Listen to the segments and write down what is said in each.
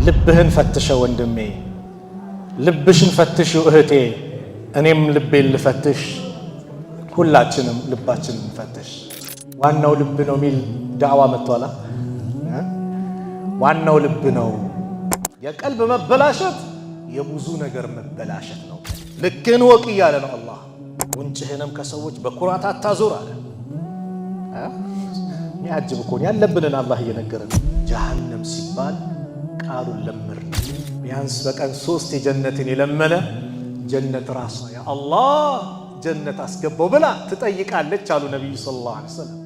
ልብህን ፈትሸው ወንድሜ፣ ልብሽን ፈትሽው እህቴ፣ እኔም ልቤን ልፈትሽ፣ ሁላችንም ልባችንን ፈትሽ። ዋናው ልብ ነው ሚል ዳዕዋ መጥቷላ። ዋናው ልብ ነው። የቀልብ መበላሸት የብዙ ነገር መበላሸት ነው። ልክን ወቅ እያለ ነው አላህ። ጉንጭህንም ከሰዎች በኩራት አታዞር አለ። ያጅብ እኮ ያለብንን አላህ እየነገረን። ጀሃነም ሲባል ቃሉን ለምር ቢያንስ በቀን 3 የጀነትን የለመነ ጀነት ራሷ ያ አላህ ጀነት አስገባው ብላ ትጠይቃለች አሉ ነብዩ ሰለላሁ ዐለይሂ ወሰለም።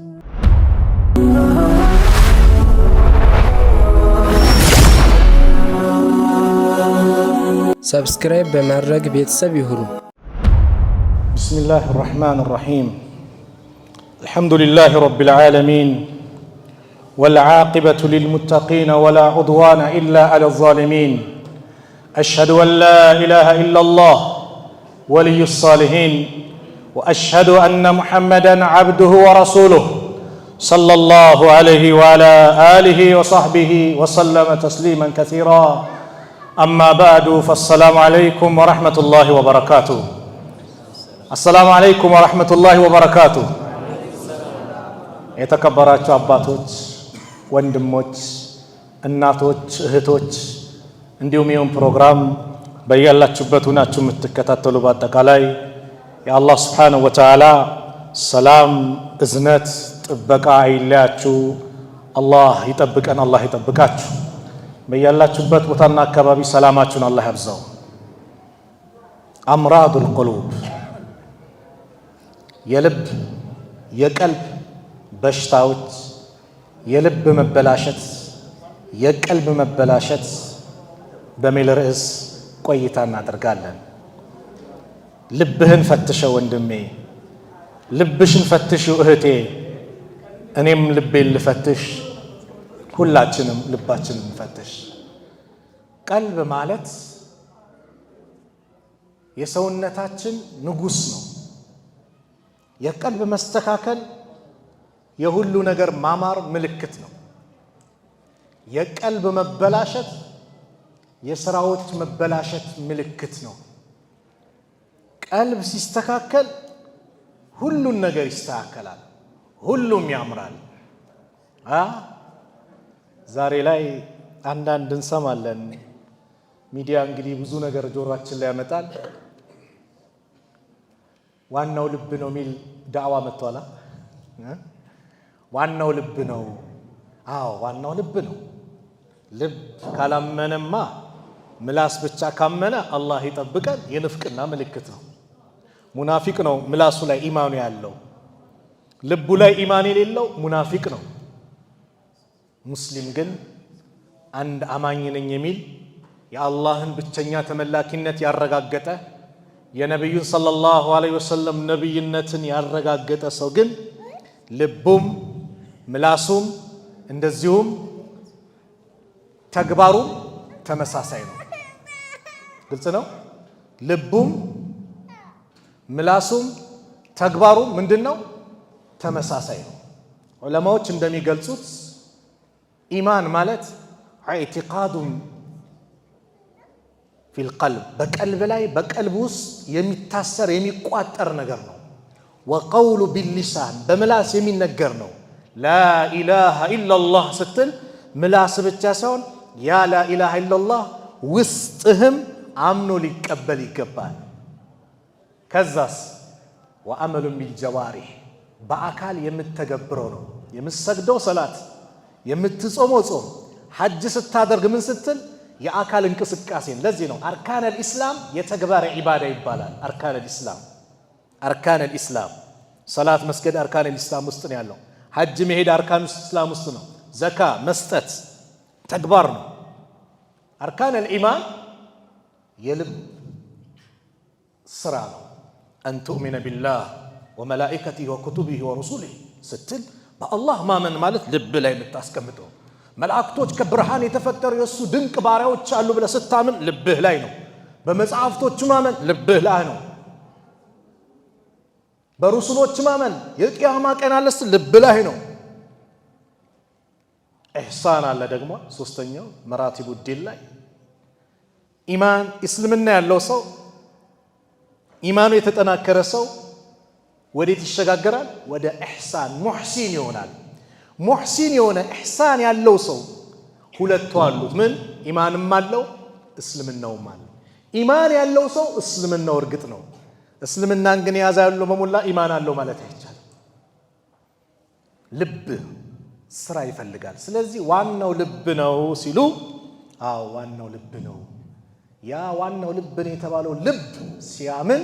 ሰብስክራይብ በማድረግ ቤተሰብ ይሁኑ። ቢስሚላሂ ረህማኒ ረሂም አልሐምዱሊላሂ ረቢል ዓለሚን والعاقبة للمتقين ولا عدوان إلا على الظالمين أشهد أن لا إله إلا الله ولي الصالحين وأشهد أن محمدًا عبده ورسوله صلى الله عليه وعلى آله وصحبه وسلم تسليما كثيرا أما بعد فالسلام عليكم ورحمة الله وبركاته. السلام عليكم ورحمة الله وبركاته. የተከበራችሁ አባቶች፣ ወንድሞች፣ እናቶች፣ እህቶች እንዲሁም ይህን ፕሮግራም በያላችሁበት ሆናችሁ የምትከታተሉ በአጠቃላይ የአላህ ሱብሓነሁ ወተዓላ ሰላም፣ እዝነት፣ ጥበቃ አይለያችሁ። አላህ ይጠብቀን፣ አላህ ይጠብቃችሁ። በያላችሁበት ቦታና አካባቢ ሰላማችሁን አላህ ያብዛው። አምራዱል ቁሉብ የልብ የቀልብ በሽታዎች፣ የልብ መበላሸት፣ የቀልብ መበላሸት በሚል ርዕስ ቆይታ እናደርጋለን። ልብህን ፈትሸው ወንድሜ፣ ልብሽን ፈትሽው እህቴ፣ እኔም ልቤን ልፈትሽ፣ ሁላችንም ልባችንን እንፈትሽ። ቀልብ ማለት የሰውነታችን ንጉስ ነው። የቀልብ መስተካከል የሁሉ ነገር ማማር ምልክት ነው። የቀልብ መበላሸት የሥራዎች መበላሸት ምልክት ነው። ቀልብ ሲስተካከል ሁሉን ነገር ይስተካከላል፣ ሁሉም ያምራል። ዛሬ ላይ አንዳንድ እንሰማለን። ሚዲያ እንግዲህ ብዙ ነገር ጆሮአችን ላይ ያመጣል። ዋናው ልብ ነው ሚል ዳዕዋ መጥቷላ። ዋናው ልብ ነው። አዎ ዋናው ልብ ነው። ልብ ካላመነማ ምላስ ብቻ ካመነ አላህ ይጠብቀን፣ የንፍቅና ምልክት ነው። ሙናፊቅ ነው ምላሱ ላይ ኢማኑ ያለው፣ ልቡ ላይ ኢማን የሌለው ሙናፊቅ ነው። ሙስሊም ግን አንድ አማኝ ነኝ የሚል የአላህን ብቸኛ ተመላኪነት ያረጋገጠ የነቢዩን ሰለላሁ ዐለይሂ ወሰለም ነቢይነትን ያረጋገጠ ሰው ግን ልቡም ምላሱም እንደዚሁም ተግባሩም ተመሳሳይ ነው። ግልጽ ነው። ልቡም ምላሱም ተግባሩም ምንድነው? ተመሳሳይ ነው። ዑለማዎች እንደሚገልጹት ኢማን ማለት ኢዕቲቃዱን ፊል ቀልብ፣ በቀልብ ላይ በቀልብ ውስጥ የሚታሰር የሚቋጠር ነገር ነው። ወቀውሉ ቢሊሳን፣ በምላስ የሚነገር ነው። ላኢላሃ ኢላላህ ስትል ምላስ ብቻ ሳይሆን ያ ላኢላሃ ኢላላህ ውስጥህም አምኖ ሊቀበል ይገባል። ከዛስ ወአመሉን ቢልጀዋሪህ፣ በአካል የምትተገብረው ነው። የምትሰግደው ሰላት፣ የምትጾመው ጾም፣ ሐጅ ስታደርግ ምን ስትል የአካል እንቅስቃሴን። ለዚህ ነው አርካነል ኢስላም የተግባር ዒባዳ ይባላል። አርካነል ኢስላም ሰላት መስገድ አርካነል ኢስላም ውስጥ ነው ያለው። ሐጅ መሄድ አርካነል ኢስላም ውስጥ ነው። ዘካ መስጠት ተግባር ነው። አርካነል ኢማን የልብ ስራ ነው። አን ቱእሚነ ቢላህ ወመላኢከቲሂ ወኩቱቢሂ ወሩሱሊሂ ስትል በአላህ ማመን ማለት ልብ ላይ የምታስቀምጠው። መላእክቶች ከብርሃን የተፈጠሩ የእሱ ድንቅ ባሪያዎች አሉ ብለህ ስታምን ልብህ ላይ ነው። በመጽሐፍቶቹ ማመን ልብህ ላይ ነው። በሩሱሎች ማመን የቂያማ ቀን አለ ስትል ልብ ላይ ነው። ኢሕሳን አለ ደግሞ ሶስተኛው መራቲቡ ዲን ላይ ኢማን እስልምና ያለው ሰው ኢማኑ የተጠናከረ ሰው ወዴት ይሸጋገራል? ወደ ኢሕሳን ሙሕሲን ይሆናል። ሙሕሲን የሆነ ኢሕሳን ያለው ሰው ሁለቱ አሉት። ምን? ኢማንም አለው እስልምናውም አለው። ኢማን ያለው ሰው እስልምናው እርግጥ ነው። እስልምናን ግን የያዘ ያለው በሙላ ኢማን አለው ማለት አይቻልም። ልብ ስራ ይፈልጋል። ስለዚህ ዋናው ልብ ነው ሲሉ፣ አዎ ዋናው ልብ ነው። ያ ዋናው ልብ ነው የተባለው ልብ ሲያምን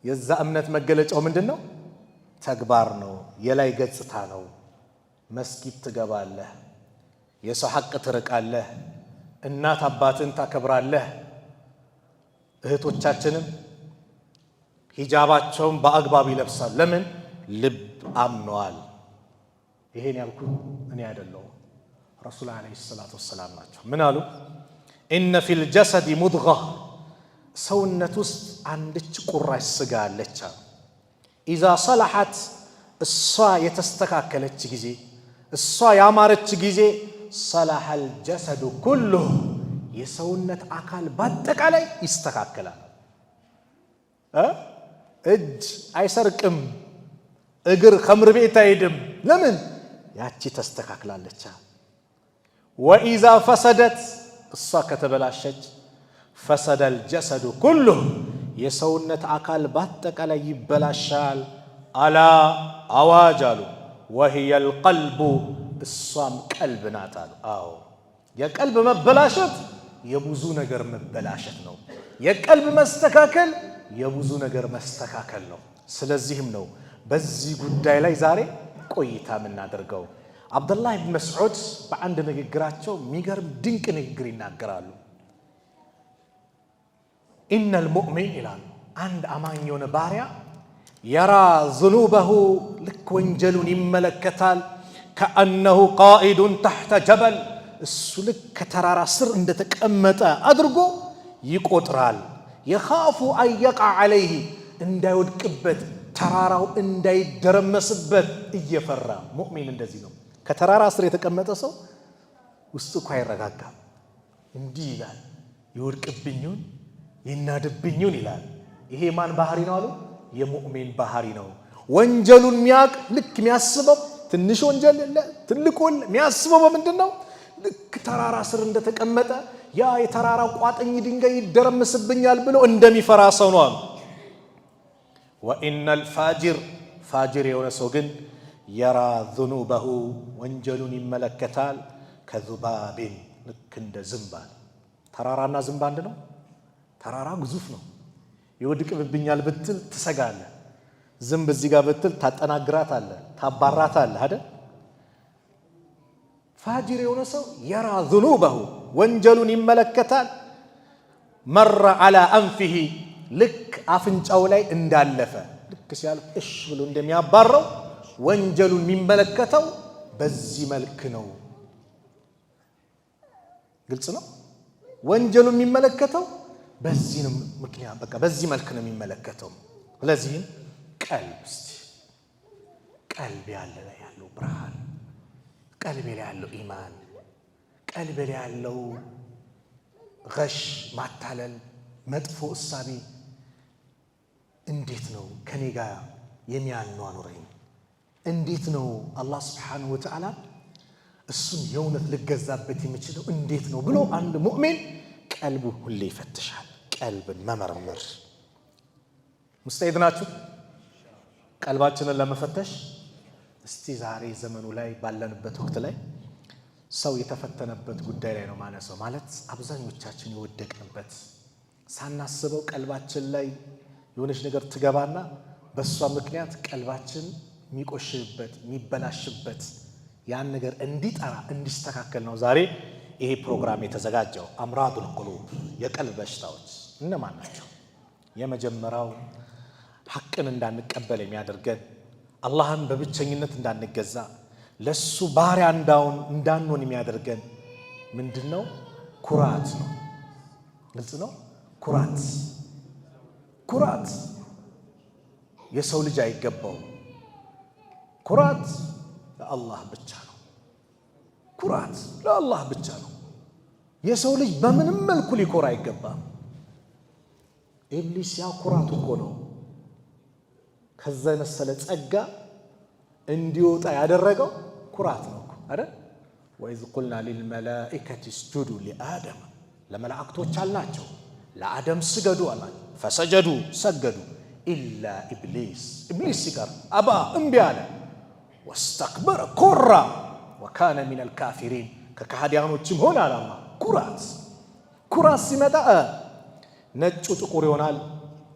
የዛ እምነት መገለጫው ምንድነው? ተግባር ነው፣ የላይ ገጽታ ነው። መስጊድ ትገባለህ፣ የሰው ሐቅ ትርቃለህ፣ እናት አባትን ታከብራለህ። እህቶቻችንም ሂጃባቸውን በአግባብ ይለብሳሉ። ለምን? ልብ አምነዋል። ይሄን ያልኩት እኔ አይደለሁም፣ ረሱል ዓለይሂ ሰላቱ ወሰላም ናቸው። ምን አሉ? ኢነ ፊል ጀሰዲ ሙድጋ፣ ሰውነት ውስጥ አንድች ቁራሽ ስጋ አለች። ኢዛ ሰለሐት፣ እሷ የተስተካከለች ጊዜ፣ እሷ ያማረች ጊዜ፣ ሰለሐል ጀሰዱ ኩሉሁ፣ የሰውነት አካል በአጠቃላይ ይስተካከላል። እጅ አይሰርቅም፣ እግር ኸምር ቤት አይሄድም። ለምን? ያቺ ተስተካክላለች። ወኢዛ ፈሰደት፣ እሷ ከተበላሸች፣ ፈሰደል ጀሰዱ ኩሉሁ፣ የሰውነት አካል በአጠቃላይ ይበላሻል። አላ አዋጅ አሉ፣ ወሂየል ቀልቡ፣ እሷም ቀልብ ናት አሉ። አዎ የቀልብ መበላሸት የብዙ ነገር መበላሸት ነው። የቀልብ መስተካከል የብዙ ነገር መስተካከል ነው። ስለዚህም ነው በዚህ ጉዳይ ላይ ዛሬ ቆይታ የምናደርገው። አብዱላህ ብን መስዑድ በአንድ ንግግራቸው የሚገርም ድንቅ ንግግር ይናገራሉ። ኢነል ሙእሚን ይላሉ፣ አንድ አማኝ የሆነ ባሪያ የራ ዝኑበሁ፣ ልክ ወንጀሉን ይመለከታል። ከአነሁ ቃኢዱን ተሕተ ጀበል፣ እሱ ልክ ከተራራ ስር እንደተቀመጠ አድርጎ ይቆጥራል። የኻፉ አንየቅዐ ዐለይህ፣ እንዳይወድቅበት ተራራው እንዳይደረመስበት እየፈራ። ሙእሚን እንደዚህ ነው። ከተራራ ስር የተቀመጠ ሰው ውስጡ እኮ አይረጋጋም። እንዲህ ይላል፣ ይወድቅብኝን ይናድብኝን ይላል። ይሄ ማን ባህሪ ነው አሉ? የሙእሚን ባህሪ ነው። ወንጀሉን የሚያውቅ ልክ የሚያስበው ትንሽ ወንጀል ትልቅ ወንጀል የሚያስበው በምንድን ነው? ልክ ተራራ ስር እንደተቀመጠ ያ የተራራው ቋጥኝ ድንጋይ ይደረመስብኛል ብሎ እንደሚፈራ ሰው ነው አሉ። ወኢነል ፋጅር፣ ፋጅር የሆነ ሰው ግን የራ ዙኑበሁ፣ ወንጀሉን ይመለከታል። ከዙባቢን፣ ልክ እንደ ዝንባል። ተራራና ዝንብ አንድ ነው? ተራራ ግዙፍ ነው። ይወድቅብኛል ብትል ትሰጋለህ። ዝንብ እዚህ ጋር ብትል ታጠናግራታለህ፣ ታባራታለህ አይደል? ፋጅር የሆነ ሰው የራ ዙኑበሁ፣ ወንጀሉን ይመለከታል። መረ ዐላ አንፊሂ፣ ልክ አፍንጫው ላይ እንዳለፈ፣ ልክ ሲያልፍ እሽ ብሎ እንደሚያባረው ወንጀሉን የሚመለከተው በዚህ መልክ ነው። ግልጽ ነው። ወንጀሉን የሚመለከተው በዚህ ነው ምክንያት፣ በቃ በዚህ መልክ ነው የሚመለከተው። ስለዚህም ቀልብ፣ እስቲ ቀልብ ያለው ብርሃን፣ ቀልብ ላይ ያለው ኢማን፣ ቀልብ ላይ ያለው ገሽ፣ ማታለል፣ መጥፎ እሳቤ እንዴት ነው ከኔ ጋር የሚያኗኑረኝ? እንዴት ነው አላህ ስብሓንሁ ወተዓላ እሱን የእውነት ልገዛበት የምችለው እንዴት ነው ብሎ አንድ ሙእሚን ቀልቡ ሁሌ ይፈትሻል። ቀልብን መመርመር። ሙስተዒድ ናችሁ ቀልባችንን ለመፈተሽ? እስቲ ዛሬ ዘመኑ ላይ ባለንበት ወቅት ላይ ሰው የተፈተነበት ጉዳይ ላይ ነው ማነሳው። ማለት አብዛኞቻችን የወደቅንበት ሳናስበው ቀልባችን ላይ የሆነች ነገር ትገባና በእሷ ምክንያት ቀልባችን የሚቆሽበት የሚበላሽበት፣ ያን ነገር እንዲጠራ እንዲስተካከል ነው ዛሬ ይሄ ፕሮግራም የተዘጋጀው። አምራዱል ቁሉብ፣ የቀልብ በሽታዎች እነማን ናቸው? የመጀመሪያው ሐቅን እንዳንቀበል የሚያደርገን፣ አላህን በብቸኝነት እንዳንገዛ፣ ለሱ ባሪያ እንዳንሆን የሚያደርገን ምንድነው? ኩራት ነው። ግልጽ ነው። ኩራት የሰው ልጅ አይገባውም። ኩራት ለአላህ ብቻ ነው። ኩራት ለአላህ ብቻ ነው። የሰው ልጅ በምንም መልኩ ሊኮራ አይገባም። ኢብሊስ ያ ኩራቱ እኮ ነው ከዛ መሰለ ጸጋ እንዲወጣ ያደረገው ኩራት ነው አይደል? ወኢዝ ቁልና ሊልመላኢከቲ እስጁዱ ሊአደም ለመላእክቶች አልናቸው ለአደም ስገዱ አላቸው። ፈሰጀዱ ሰገዱ ኢላ ኢብሊስ ሲቀር አባ እምቢ አለ። ወስተክበረ ኮራ ወካነ ሚነል ካፊሪን ከካህዲያኖችም ሆነ አላማ። ኩራት ሲመጣ ነጩ ጥቁር ይሆናል፣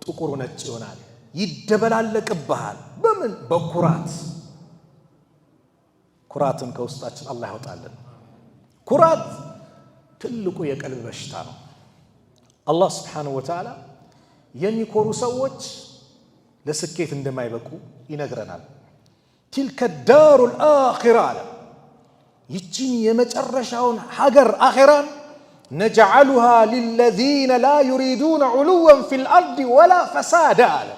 ጥቁሩ ነጭ ይሆናል፣ ይደበላለቅብሃል። በምን? በኩራት። ኩራትን ከውስጣችን አላህ ያወጣልን። ኩራት ትልቁ የቀልብ በሽታ ነው። አላህ ስብሓነሁ ወተዓላ የሚኮሩ ሰዎች ለስኬት እንደማይበቁ ይነግረናል። ቲልከ ዳሩል አኺራ አለ ይቺን የመጨረሻውን ሀገር አኺራን ነጅዐሉሃ ሊለዚነ ላ ዩሪዱነ ዑሉወን ፊል አርድ ወላ ፈሳዳ አለ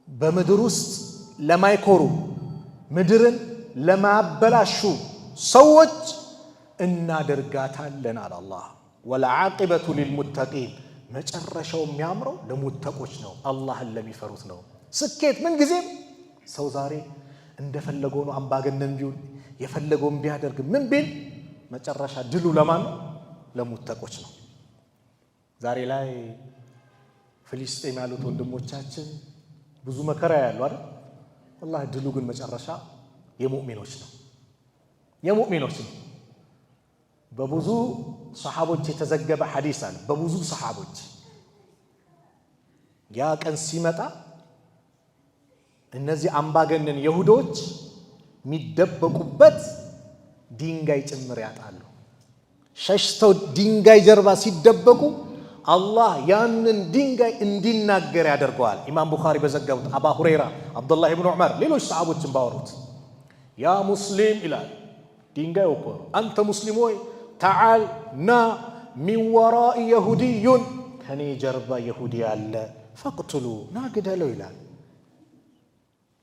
በምድር ውስጥ ለማይኮሩ ምድርን ለማበላሹ ሰዎች እናደርጋታለን አለ አላህ። ወልዓቂበቱ ሊልሙተቂን መጨረሻው የሚያምረው ለሙተቆች ነው፣ አላህን ለሚፈሩት ነው። ስኬት ምን ጊዜም ሰው ዛሬ እንደፈለገው ነው አምባገነን ቢሆን የፈለገውን ቢያደርግ ምን ቢል መጨረሻ ድሉ ለማን ነው? ለሙተቆች ነው። ዛሬ ላይ ፍልስጤም ያሉት ወንድሞቻችን ብዙ መከራ ያለው አይደል? والله ድሉ ግን መጨረሻ የሙእሚኖች ነው። በብዙ ሰሃቦች የተዘገበ ሐዲስ አለ። በብዙ ሰሃቦች ያ ቀን ሲመጣ እነዚህ አምባገነን ይሁዶች የሚደበቁበት ድንጋይ ጭምር ያጣሉ። ሸሽተው ድንጋይ ጀርባ ሲደበቁ አላህ ያንን ድንጋይ እንዲናገር ያደርገዋል። ኢማም ቡኻሪ በዘገቡት አባ ሁረይራ፣ አብዱላህ ኢብኑ ዑመር፣ ሌሎች ሰሃቦችን ባወሩት ያ ሙስሊም ይላል ድንጋይ እኮ አንተ ሙስሊም ሆይ ተዓል ና ሚን ወራኢ የሁዲዩን ከኔ ጀርባ ይሁዲ አለ ፈቅትሉ ና ግደለው ይላል።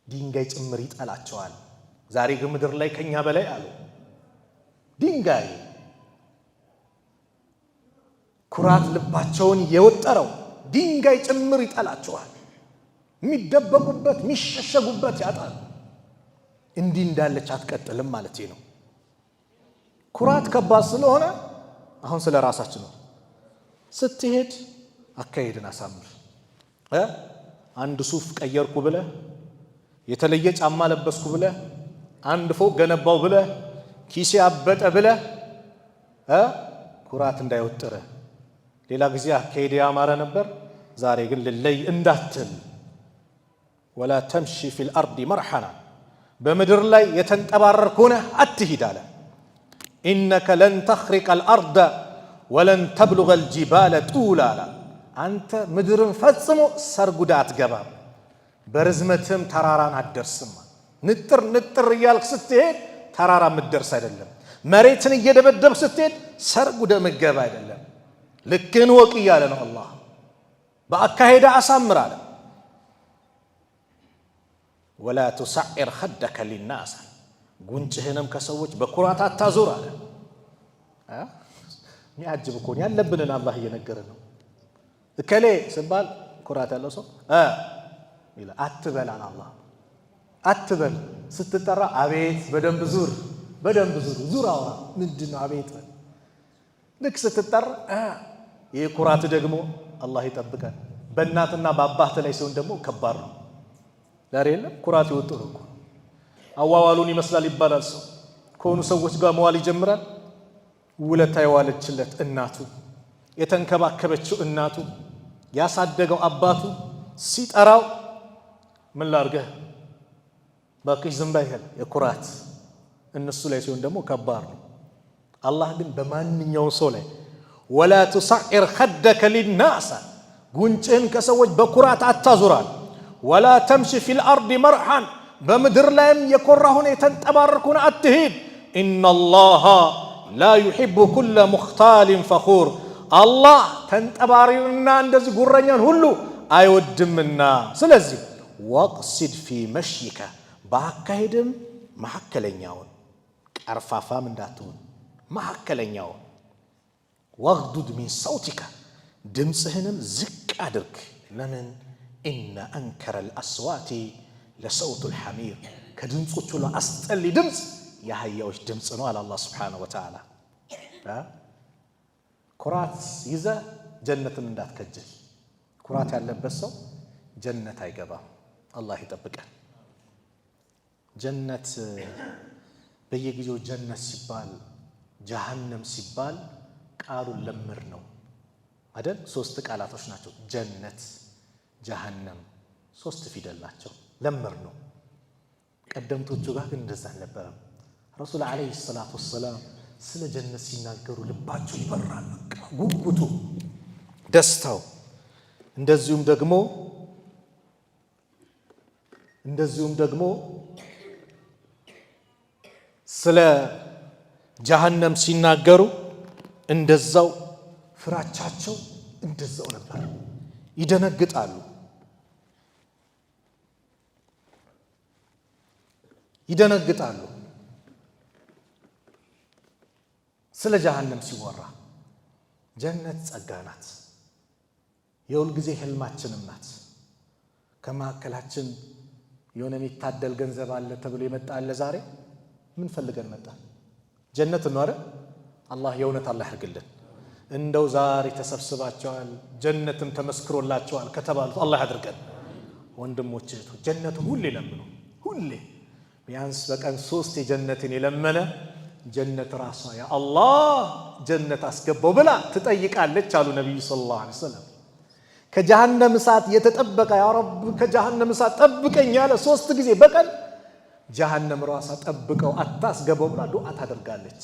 ድንጋይ ጭምር ይጠላቸዋል። ዛሬ ግን ምድር ላይ ከኛ በላይ አሉ ድንጋይ ኩራት ልባቸውን የወጠረው ድንጋይ ጭምር ይጠላቸዋል። የሚደበቁበት የሚሸሸጉበት ያጣሉ። እንዲህ እንዳለች አትቀጥልም ማለት ነው። ኩራት ከባድ ስለሆነ አሁን ስለ ራሳችን ነው። ስትሄድ አካሄድን አሳምር። አንድ ሱፍ ቀየርኩ ብለህ የተለየ ጫማ ለበስኩ ብለህ አንድ ፎቅ ገነባው ብለህ ኪሴ አበጠ ብለህ ኩራት እንዳይወጥርህ። ሌላ ጊዜ አካሄድ ያማረ ነበር፣ ዛሬ ግን ልለይ እንዳትል። ወላ ተምሺ ፊል አርዲ መርሐና በምድር ላይ የተንጠባረርክ ሆነህ አትሂድ አለ። ኢነከ ለን ተኽሪቀል አርደ ወለን ተብሉገል ጂባለ ጡላ አለ። አንተ ምድርን ፈጽሞ ሰርጉዳ አትገባም፣ በርዝመትም ተራራን አትደርስም። ንጥር ንጥር እያልክ ስትሄድ ተራራ የምትደርስ አይደለም። መሬትን እየደበደብክ ስትሄድ ሰርጉዳ ምገባ አይደለም። ልክን ወቅ እያለ ነው አላህ። በአካሄዳ አሳምር አለ። ወላ ቱሰዒር ኸደከ ሊናስ ጉንጭህንም ከሰዎች በኩራት አታዞር አለ። የሚያጅብ እኮ ያለብንን አላህ እየነገረ ነው። እከሌ ስባል ኩራት ያለው ሰው ይላል አትበል አለ አላህ። አትበል ስትጠራ አቤት በደንብ ዙር ዙር አውራ ምንድነው አቤት በል። ልክ ስትጠራ ይህ ኩራት ደግሞ አላህ ይጠብቀን። በእናትና በአባትህ ላይ ሲሆን ደግሞ ከባድ ነው። ዛሬ የለም ኩራት ይወጥሩ እኮ አዋዋሉን ይመስላል ይባላል። ሰው ከሆኑ ሰዎች ጋር መዋል ይጀምራል። ውለታ የዋለችለት እናቱ፣ የተንከባከበችው እናቱ፣ ያሳደገው አባቱ ሲጠራው ምን ላርገህ ባክሽ ዝም በይ ይላል። የኩራት እነሱ ላይ ሲሆን ደግሞ ከባድ ነው። አላህ ግን በማንኛውም ሰው ላይ ወላ ቱሰዒር ኸደከ ሊናስ ጉንጭህን ከሰዎች በኩራት አታዙራል። ወላ ተምሺ ፊል አርዲ መርሐን በምድር ላይም የኮራ ሆነ የተንጠባረክ ሆነ አትሂድ። ኢነላሃ ላ ዩሒቡ ኩለ ሙኽታሊን ፈኹር አላህ ተንጠባሪውንና እንደዚህ ጉረኛን ሁሉ አይወድምና። ስለዚህ ወቅሲድ ፊ መሽይከ በአካሄድም መካከለኛውን ቀርፋፋም እንዳትሆን መካከለኛው ወግዱድ ሚን ሰውቲካ ድምፅህንም ዝቅ አድርግ ለምን ኢነ አንከረ አልአስዋቲ ለሰውቱ ልሐሚር ከድምፆች ሁሉ አስጠሊ ድምፅ የአህያዎች ድምፅ ነው አለ አላህ ስብሓነሁ ወተዓላ። ኩራት ይዘ ጀነትን እንዳትከጅል። ኩራት ያለበት ሰው ጀነት አይገባም። አላህ ይጠብቀን። ጀነት በየጊዜው ጀነት ሲባል ጀሃነም ሲባል ቃሉን ለምር ነው አይደል? 3 ቃላቶች ናቸው። ጀነት፣ ጀሃነም 3 ፊደል ናቸው። ለምር ነው። ቀደምቶቹ ጋር ግን እንደዛ አልነበረም። ረሱል ዓለይሂ ሰላቱ ወሰላም ስለ ጀነት ሲናገሩ ልባቸው ይበራል። ጉጉቱ፣ ደስታው። እንደዚሁም ደግሞ ስለ ጀሃነም ሲናገሩ እንደዛው ፍራቻቸው እንደዛው ነበር። ይደነግጣሉ። ስለ ጀሃነም ሲወራ ጀነት ጸጋ ናት። የሁል ጊዜ ህልማችንም ናት። ከመካከላችን የሆነ የሚታደል ገንዘብ አለ ተብሎ የመጣ አለ። ዛሬ ምን ፈልገን መጣ? ጀነት ነው አይደል? አላህ የእውነት አላህ ያርግልን። እንደው ዛሬ ተሰብስባቸዋል ጀነትም ተመስክሮላቸዋል ከተባሉት አላህ ያድርገን። ወንድሞች እህቶች ጀነቱን ሁሌ ለምኑ። ሁሌ ቢያንስ በቀን 3 የጀነትን የለመነ ጀነት ራሷ ያ አላህ ጀነት አስገባው ብላ ትጠይቃለች አሉ ነብዩ ሰለላሁ ዐለይሂ ወሰለም። ከጀሃነም እሳት የተጠበቀ ያ ረብ ከጀሃነም እሳት ጠብቀኝ ያለ 3 ጊዜ በቀን ጀሃነም ራሷ ጠብቀው አታስገባው ብላ ዱዓ ታደርጋለች።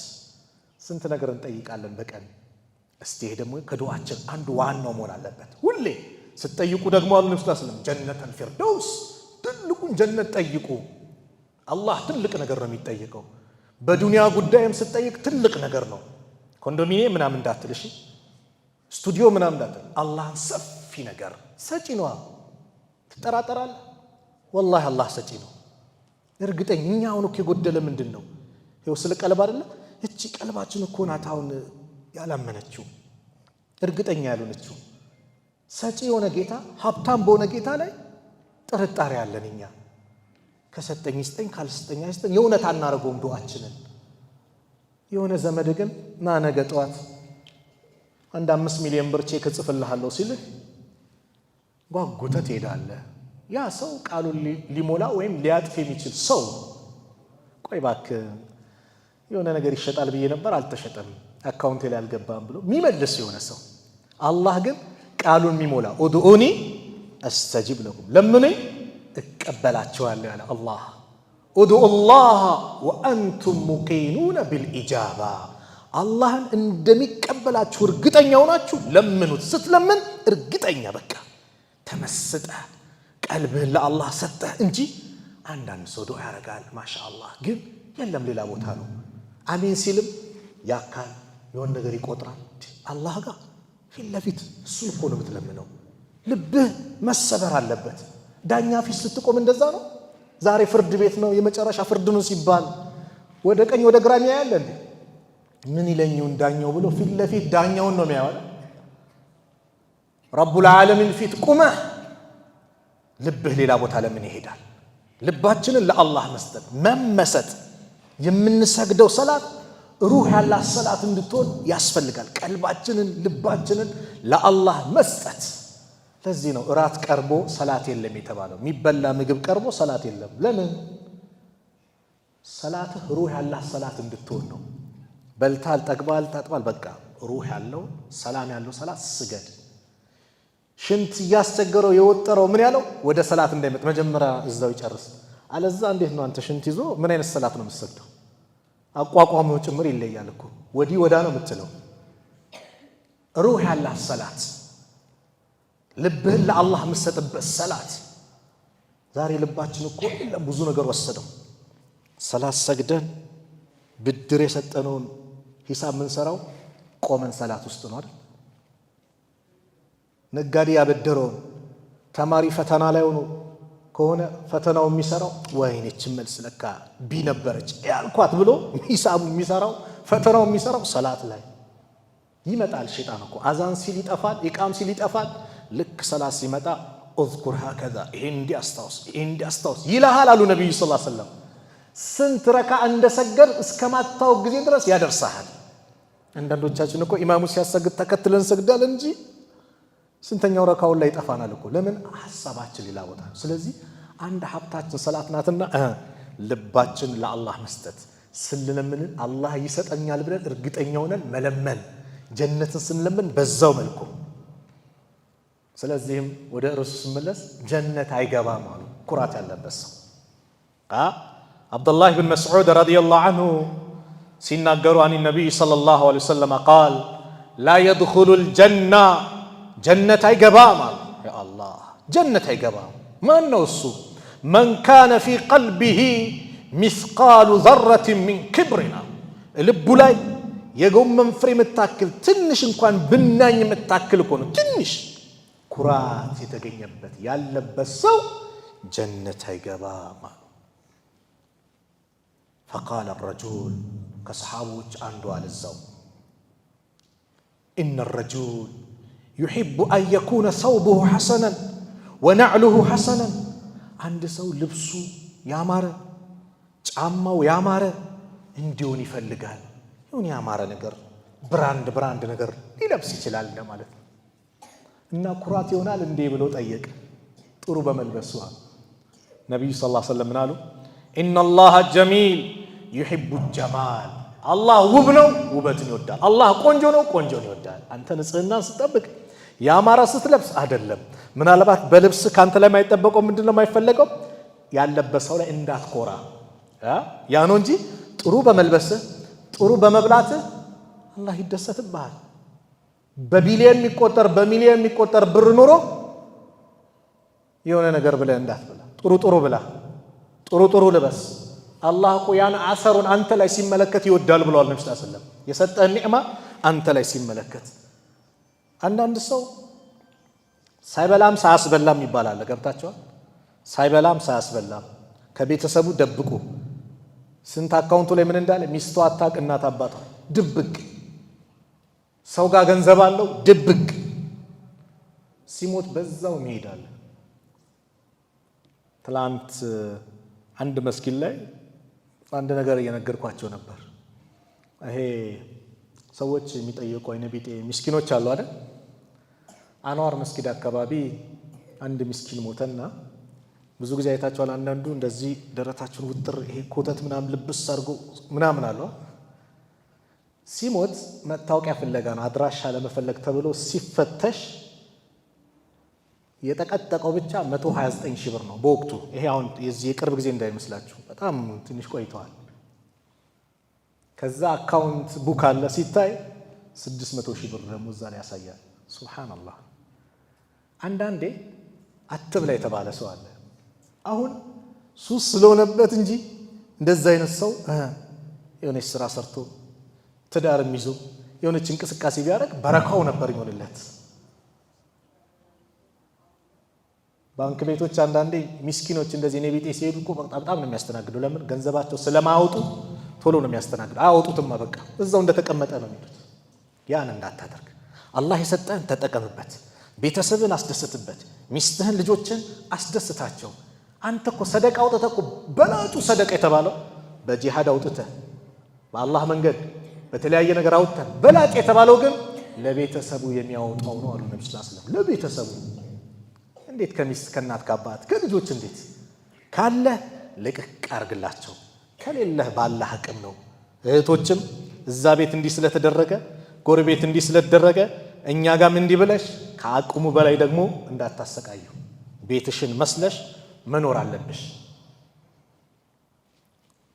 ስንት ነገር እንጠይቃለን በቀን። እስቲ ይሄ ደግሞ ከዱዓችን አንዱ ዋናው መሆን አለበት። ሁሌ ስትጠይቁ ደግሞ አሉ ነብዩ ሰለላሁ ዐለይሂ ወሰለም ጀነተል ፊርደውስ ትልቁን ጀነት ጠይቁ። አላህ ትልቅ ነገር ነው የሚጠይቀው። በዱንያ ጉዳይም ስትጠይቅ ትልቅ ነገር ነው። ኮንዶሚኒየም ምናምን እንዳትል፣ እሺ ስቱዲዮ ምናምን እንዳትል። አላህን ሰፊ ነገር ሰጪ ነው። ትጠራጠራለህ? ወላሂ አላህ ሰጪ ነው። እርግጠኛ እኛ አሁን እኮ የጎደለ ምንድን ነው? ይኸው ስለ ቀልብ አይደለ? እቺ ቀልባችን እኮ ናት አሁን ያላመነችው እርግጠኛ ያልሆነችው። ሰጪ የሆነ ጌታ ሀብታም በሆነ ጌታ ላይ ጥርጣሬ ያለን እኛ። ከሰጠኝ ይስጠኝ ካልሰጠኝ አይስጠኝ የእውነት አናረገውም ዱዓችንን። የሆነ ዘመድ ግን ና ነገ ጠዋት አንድ 5 ሚሊዮን ብር ቼክ እጽፍልሃለሁ ሲልህ ጓጉተህ ትሄዳለህ። ያ ሰው ቃሉን ሊሞላ ወይም ሊያጥፍ የሚችል ሰው ቆይ እባክህ የሆነ ነገር ይሸጣል ብዬ ነበር አልተሸጠም አካውንቴ ላይ አልገባም ብሎ የሚመልስ የሆነ ሰው። አላህ ግን ቃሉን የሚሞላ ኡድኡኒ አስተጂብ ለኩም ለምኑኝ እቀበላቸዋለሁ ያለ አላህ። ኡድኡላህ ወአንቱም ሙቂኑነ ቢልኢጃባ አላህን እንደሚቀበላችሁ እርግጠኛ ሆናችሁ ለምኑት። ስትለምን እርግጠኛ በቃ ተመስጠህ ቀልብህን ለአላህ ሰጠህ እንጂ አንዳንድ ሰው ዱዓ ያደርጋል ማሻአላህ፣ ግን የለም ሌላ ቦታ ነው። አሚን ሲልም ያካል የሆነ ነገር ይቆጥራል። አላህ ጋር ፊት ለፊት እሱን እኮ ነው የምትለምነው። ልብህ መሰበር አለበት። ዳኛ ፊት ስትቆም እንደዛ ነው። ዛሬ ፍርድ ቤት ነው የመጨረሻ ፍርድ ነው ሲባል ወደ ቀኝ ወደ ግራ ያያለ እንዴ ምን ይለኝውን ዳኛው ብሎ ፊት ለፊት ዳኛውን ነው የሚያወጣው። ረቡል ዓለሚን ፊት ቁመህ ልብህ ሌላ ቦታ ለምን ይሄዳል? ልባችንን ለአላህ መስጠት መመሰጥ። የምንሰግደው ሰላት ሩህ ያላት ሰላት እንድትሆን ያስፈልጋል። ቀልባችንን ልባችንን ለአላህ መስጠት። ለዚህ ነው እራት ቀርቦ ሰላት የለም የተባለው። የሚበላ ምግብ ቀርቦ ሰላት የለም። ለምን? ሰላትህ ሩህ ያላት ሰላት እንድትሆን ነው። በልታል፣ ጠግባል፣ ታጥባል፣ በቃ ሩህ ያለው ሰላም ያለው ሰላት ስገድ። ሽንት እያስቸገረው የወጠረው ምን ያለው ወደ ሰላት እንዳይመጥ መጀመሪያ እዛው ይጨርስ። አለዛ እንዴት ነው አንተ ሽንት ይዞ ምን አይነት ሰላት ነው የምትሰግደው? አቋቋሙ ጭምር ይለያል እኮ ወዲህ ወዳ ነው የምትለው። ሩህ ያላት ሰላት ልብህን ለአላህ የምትሰጥበት ሰላት። ዛሬ ልባችን እኮ ብዙ ነገር ወሰደው። ሰላት ሰግደን ብድር የሰጠነውን ሂሳብ የምንሰራው ቆመን ሰላት ውስጥ ነው አይደል? ነጋዴ ያበደረውን ተማሪ ፈተና ላይ ሆኖ ከሆነ ፈተናው የሚሰራው ወይኔች መልስ ለካ ቢ ነበረች ያልኳት ብሎ ሂሳቡ የሚሰራው ፈተናው የሚሰራው ሰላት ላይ ይመጣል። ሸይጣን እኮ አዛን ሲል ይጠፋል፣ ኢቃም ሲል ይጠፋል። ልክ ሰላት ሲመጣ اذكر هكذا ይሄን እንዲያስታውስ ይልሃል አሉ ነብዩ ሰለላሁ ዐለይሂ ወሰለም። ስንት ረካ እንደሰገድ እስከማታው ጊዜ ድረስ ያደርሳል። አንዳንዶቻችን እኮ ኢማሙ ሲያሰግድ ተከትለን ሰግዳለን እንጂ ስንተኛው ረካውን ላይ ይጠፋናል እኮ። ለምን? ሐሳባችን ሌላ ቦታ። ስለዚህ አንድ ሀብታችን ሰላት ናትና ልባችን ለአላህ መስጠት ስለምን አላህ ይሰጠኛል ብለን እርግጠኛ ሆነን መለመን፣ ጀነትን ስንለምን በዛው መልኩ። ስለዚህም ወደ ርዕሱ ስመለስ ጀነት አይገባም አሉ ኩራት ያለበት ሰው። አብዱላህ ብን መስዑድ ረዲየላሁ ዐንሁ ሲናገሩ አን ነቢይ ሰለላሁ ዐለይሂ ወሰለም ቃል ላ የድኹሉል ጀና ጀነት አይገባም አሉ። ያ አላህ ጀነት አይገባም። ማን ነው እሱ? መን ካነ ፊ ቀልቢሂ ሚስቃሉ ዘረትን ሚን ክብሪና ልቡ ላይ የጎመን ፍሬ የምታክል ትንሽ እንኳን ብናኝ የምታክል እኮ ነው ትንሽ ኩራት የተገኘበት ያለበት ሰው ጀነት አይገባም አሉ። ፈቃለ ረጁል ከሰሓቦች አንዱ አለዛው ኢነ ረጁል ዩሒቡ አን የኩነ ሰውቡሁ ሐሰነን ወነዕሉሁ ሐሰነን። አንድ ሰው ልብሱ ያማረ ጫማው ያማረ እንዲሆን ይፈልጋል። ይሁን ያማረ ነገር ብራንድ ነገር ሊለብስ ይችላል እንደማለት ነው። እና ኩራት ይሆናል እንዴ ብሎ ጠየቀ። ጥሩ በመልበሱ ነቢዩ ሰለላሁ ዐለይሂ ወሰለም ምን አሉ? ኢነላህ ጀሚል ዩሒቡ ጀማል። አላህ ውብ ነው፣ ውበትን ይወዳል። አላህ ቆንጆ ነው፣ ቆንጆን ይወዳል። አንተ ንጽህናን ስጠብቅ ያማረ ስትለብስ አይደለም። ምናልባት በልብስ ካንተ ላይ የማይጠበቀው ምንድነው የማይፈለገው? ያለበሰው ላይ እንዳትኮራ ያ ነው እንጂ ጥሩ በመልበስህ ጥሩ በመብላትህ አላህ ይደሰትብሃል። በቢሊየን የሚቆጠር በሚሊየን የሚቆጠር ብር ኑሮ የሆነ ነገር ብለህ እንዳትበላ። ጥሩ ብላ ጥሩ ልበስ። አላህ እኮ ያን አሰሩን አንተ ላይ ሲመለከት ይወዳል ብለዋል ነብዩ ሰለላሁ ዐለይሂ ወሰለም። የሰጠህን ኒዕማ አንተ ላይ ሲመለከት። አንዳንድ ሰው ሳይበላም ሳያስበላም ይባላል። ገብታችኋል? ሳይበላም ሳያስበላም ከቤተሰቡ ደብቁ። ስንት አካውንቱ ላይ ምን እንዳለ ሚስቱ አታውቅ፣ እናት አባቷ ድብቅ። ሰው ጋር ገንዘብ አለው ድብቅ። ሲሞት በዛው ይሄዳል። ትላንት አንድ መስጊድ ላይ አንድ ነገር እየነገርኳቸው ነበር። ይሄ ሰዎች የሚጠየቁ አይነ ቢጤ ምስኪኖች አሉ አይደል? አንዋር መስጊድ አካባቢ አንድ ምስኪን ሞተና ብዙ ጊዜ አይታችኋል። አንዳንዱ እንደዚህ ደረታቸውን ውጥር ይሄ ኮተት ምናምን ልብስ አድርጎ ምናምን አለው። ሲሞት መታወቂያ ፍለጋ ነው አድራሻ ለመፈለግ ተብሎ ሲፈተሽ የተቀጠቀው ብቻ 129 ሺህ ብር ነው በወቅቱ። ይሄ አሁን የዚህ የቅርብ ጊዜ እንዳይመስላችሁ በጣም ትንሽ ቆይተዋል። ከዛ አካውንት ቡክ አለ ሲታይ 600 ሺህ ብር ደግሞ እዛ ላይ ያሳያል። ሱብሃንአላህ። አንዳንዴ አትብላ የተባለ ሰው አለ። አሁን ሱስ ስለሆነበት እንጂ እንደዛ አይነት ሰው የሆነች ስራ ሰርቶ ትዳርም ይዞ የሆነች እንቅስቃሴ ቢያደርግ በረካው ነበር ይሆንለት። ባንክ ቤቶች አንዳንዴ ሚስኪኖች እንደዚህ እኔ ቤቴ ሲሄዱ እኮ በጣም ነው የሚያስተናግዱ። ለምን? ገንዘባቸው ስለማያወጡ ቶሎ ነው የሚያስተናግዱ። አያወጡትማ በቃ እዛው እንደተቀመጠ ነው የሚሉት። ያን እንዳታደርግ። አላህ የሰጠህን ተጠቀምበት። ቤተሰብን አስደስትበት። ሚስትህን ልጆችን አስደስታቸው። አንተ እኮ ሰደቃ አውጥተህ እኮ በላጩ ሰደቃ የተባለው በጂሃድ አውጥተህ በአላህ መንገድ በተለያየ ነገር አውጥተህ በላጭ የተባለው ግን ለቤተሰቡ የሚያወጣው ነው አሉ ነብዩ ሰለላሁ ዐለይሂ ወሰለም። ለቤተሰቡ እንዴት ከሚስት ከእናት ከአባት ከልጆች እንዴት ካለ ልቅቅ አርግላቸው። ከሌለህ ባላህ አቅም ነው። እህቶችም እዛ ቤት እንዲህ ስለተደረገ ጎረቤት እንዲህ ስለተደረገ እኛ ጋርም እንዲህ ብለሽ ከአቅሙ በላይ ደግሞ እንዳታሰቃዩ። ቤትሽን መስለሽ መኖር አለብሽ።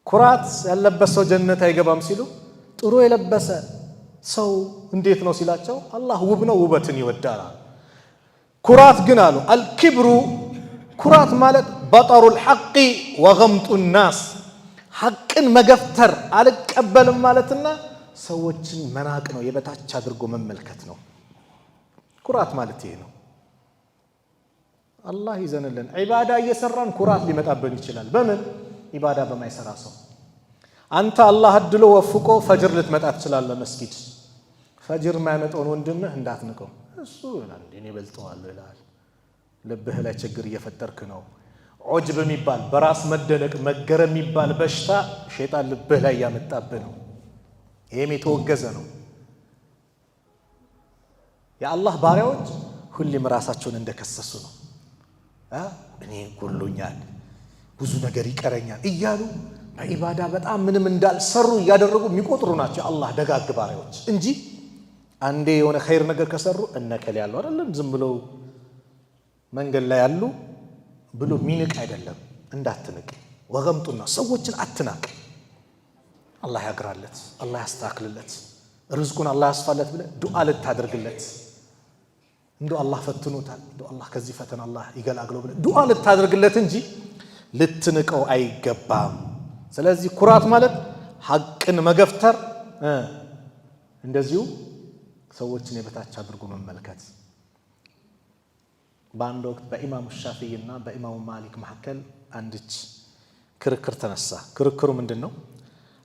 ኩራት ያለበት ሰው ጀነት አይገባም ሲሉ ጥሩ የለበሰ ሰው እንዴት ነው ሲላቸው አላህ ውብ ነው ውበትን ይወዳል። ኩራት ግን አሉ አልኪብሩ ኩራት ማለት በጠሩል ሐቂ ወገምጡ ናስ ሐቅን መገፍተር አልቀበልም ማለትና ሰዎችን መናቅ ነው፣ የበታች አድርጎ መመልከት ነው። ኩራት ማለት ይሄ ነው። አላህ ይዘንልን። ዒባዳ እየሰራን ኩራት ሊመጣብን ይችላል። በምን ዒባዳ በማይሰራ ሰው። አንተ አላህ እድሎ ወፍቆ ፈጅር ልትመጣ ትችላለህ መስጊድ። ፈጅር የማይመጣውን ወንድምህ እንዳትንቀው። እሱ እኔ በልጠዋለሁ ይላል። ልብህ ላይ ችግር እየፈጠርክ ነው። ዑጅብ የሚባል በራስ መደነቅ መገረም የሚባል በሽታ ሸይጣን ልብህ ላይ ያመጣብህ ነው። ይሄም የተወገዘ ነው። የአላህ ባሪያዎች ሁሌም ራሳቸውን እንደከሰሱ ነው። እኔ ጎሎኛል፣ ብዙ ነገር ይቀረኛል እያሉ በኢባዳ በጣም ምንም እንዳልሰሩ እያደረጉ የሚቆጥሩ ናቸው የአላህ ደጋግ ባሪያዎች እንጂ አንዴ የሆነ ኸይር ነገር ከሰሩ እነከል ያለው አይደለም። ዝም ብለው መንገድ ላይ ያሉ ብሎ ሚንቅ አይደለም። እንዳትንቅ ወገምጡና ሰዎችን አትናቅ። አላህ ያግራለት፣ አላህ ያስተካክልለት፣ ርዝቁን አላህ ያስፋለት ብለህ ዱዓ ልታደርግለት። እንደው አላህ ፈትኖታል፣ እንደው አላህ ከዚህ ፈተና አላህ ይገላግለው ብለህ ዱዓ ልታደርግለት እንጂ ልትንቀው አይገባም። ስለዚህ ኩራት ማለት ሐቅን መገፍተር፣ እንደዚሁ ሰዎችን የበታች አድርጎ መመልከት። በአንድ ወቅት በኢማሙ ሻፊዒና በኢማሙ ማሊክ መካከል አንድች ክርክር ተነሳ። ክርክሩ ምንድን ነው?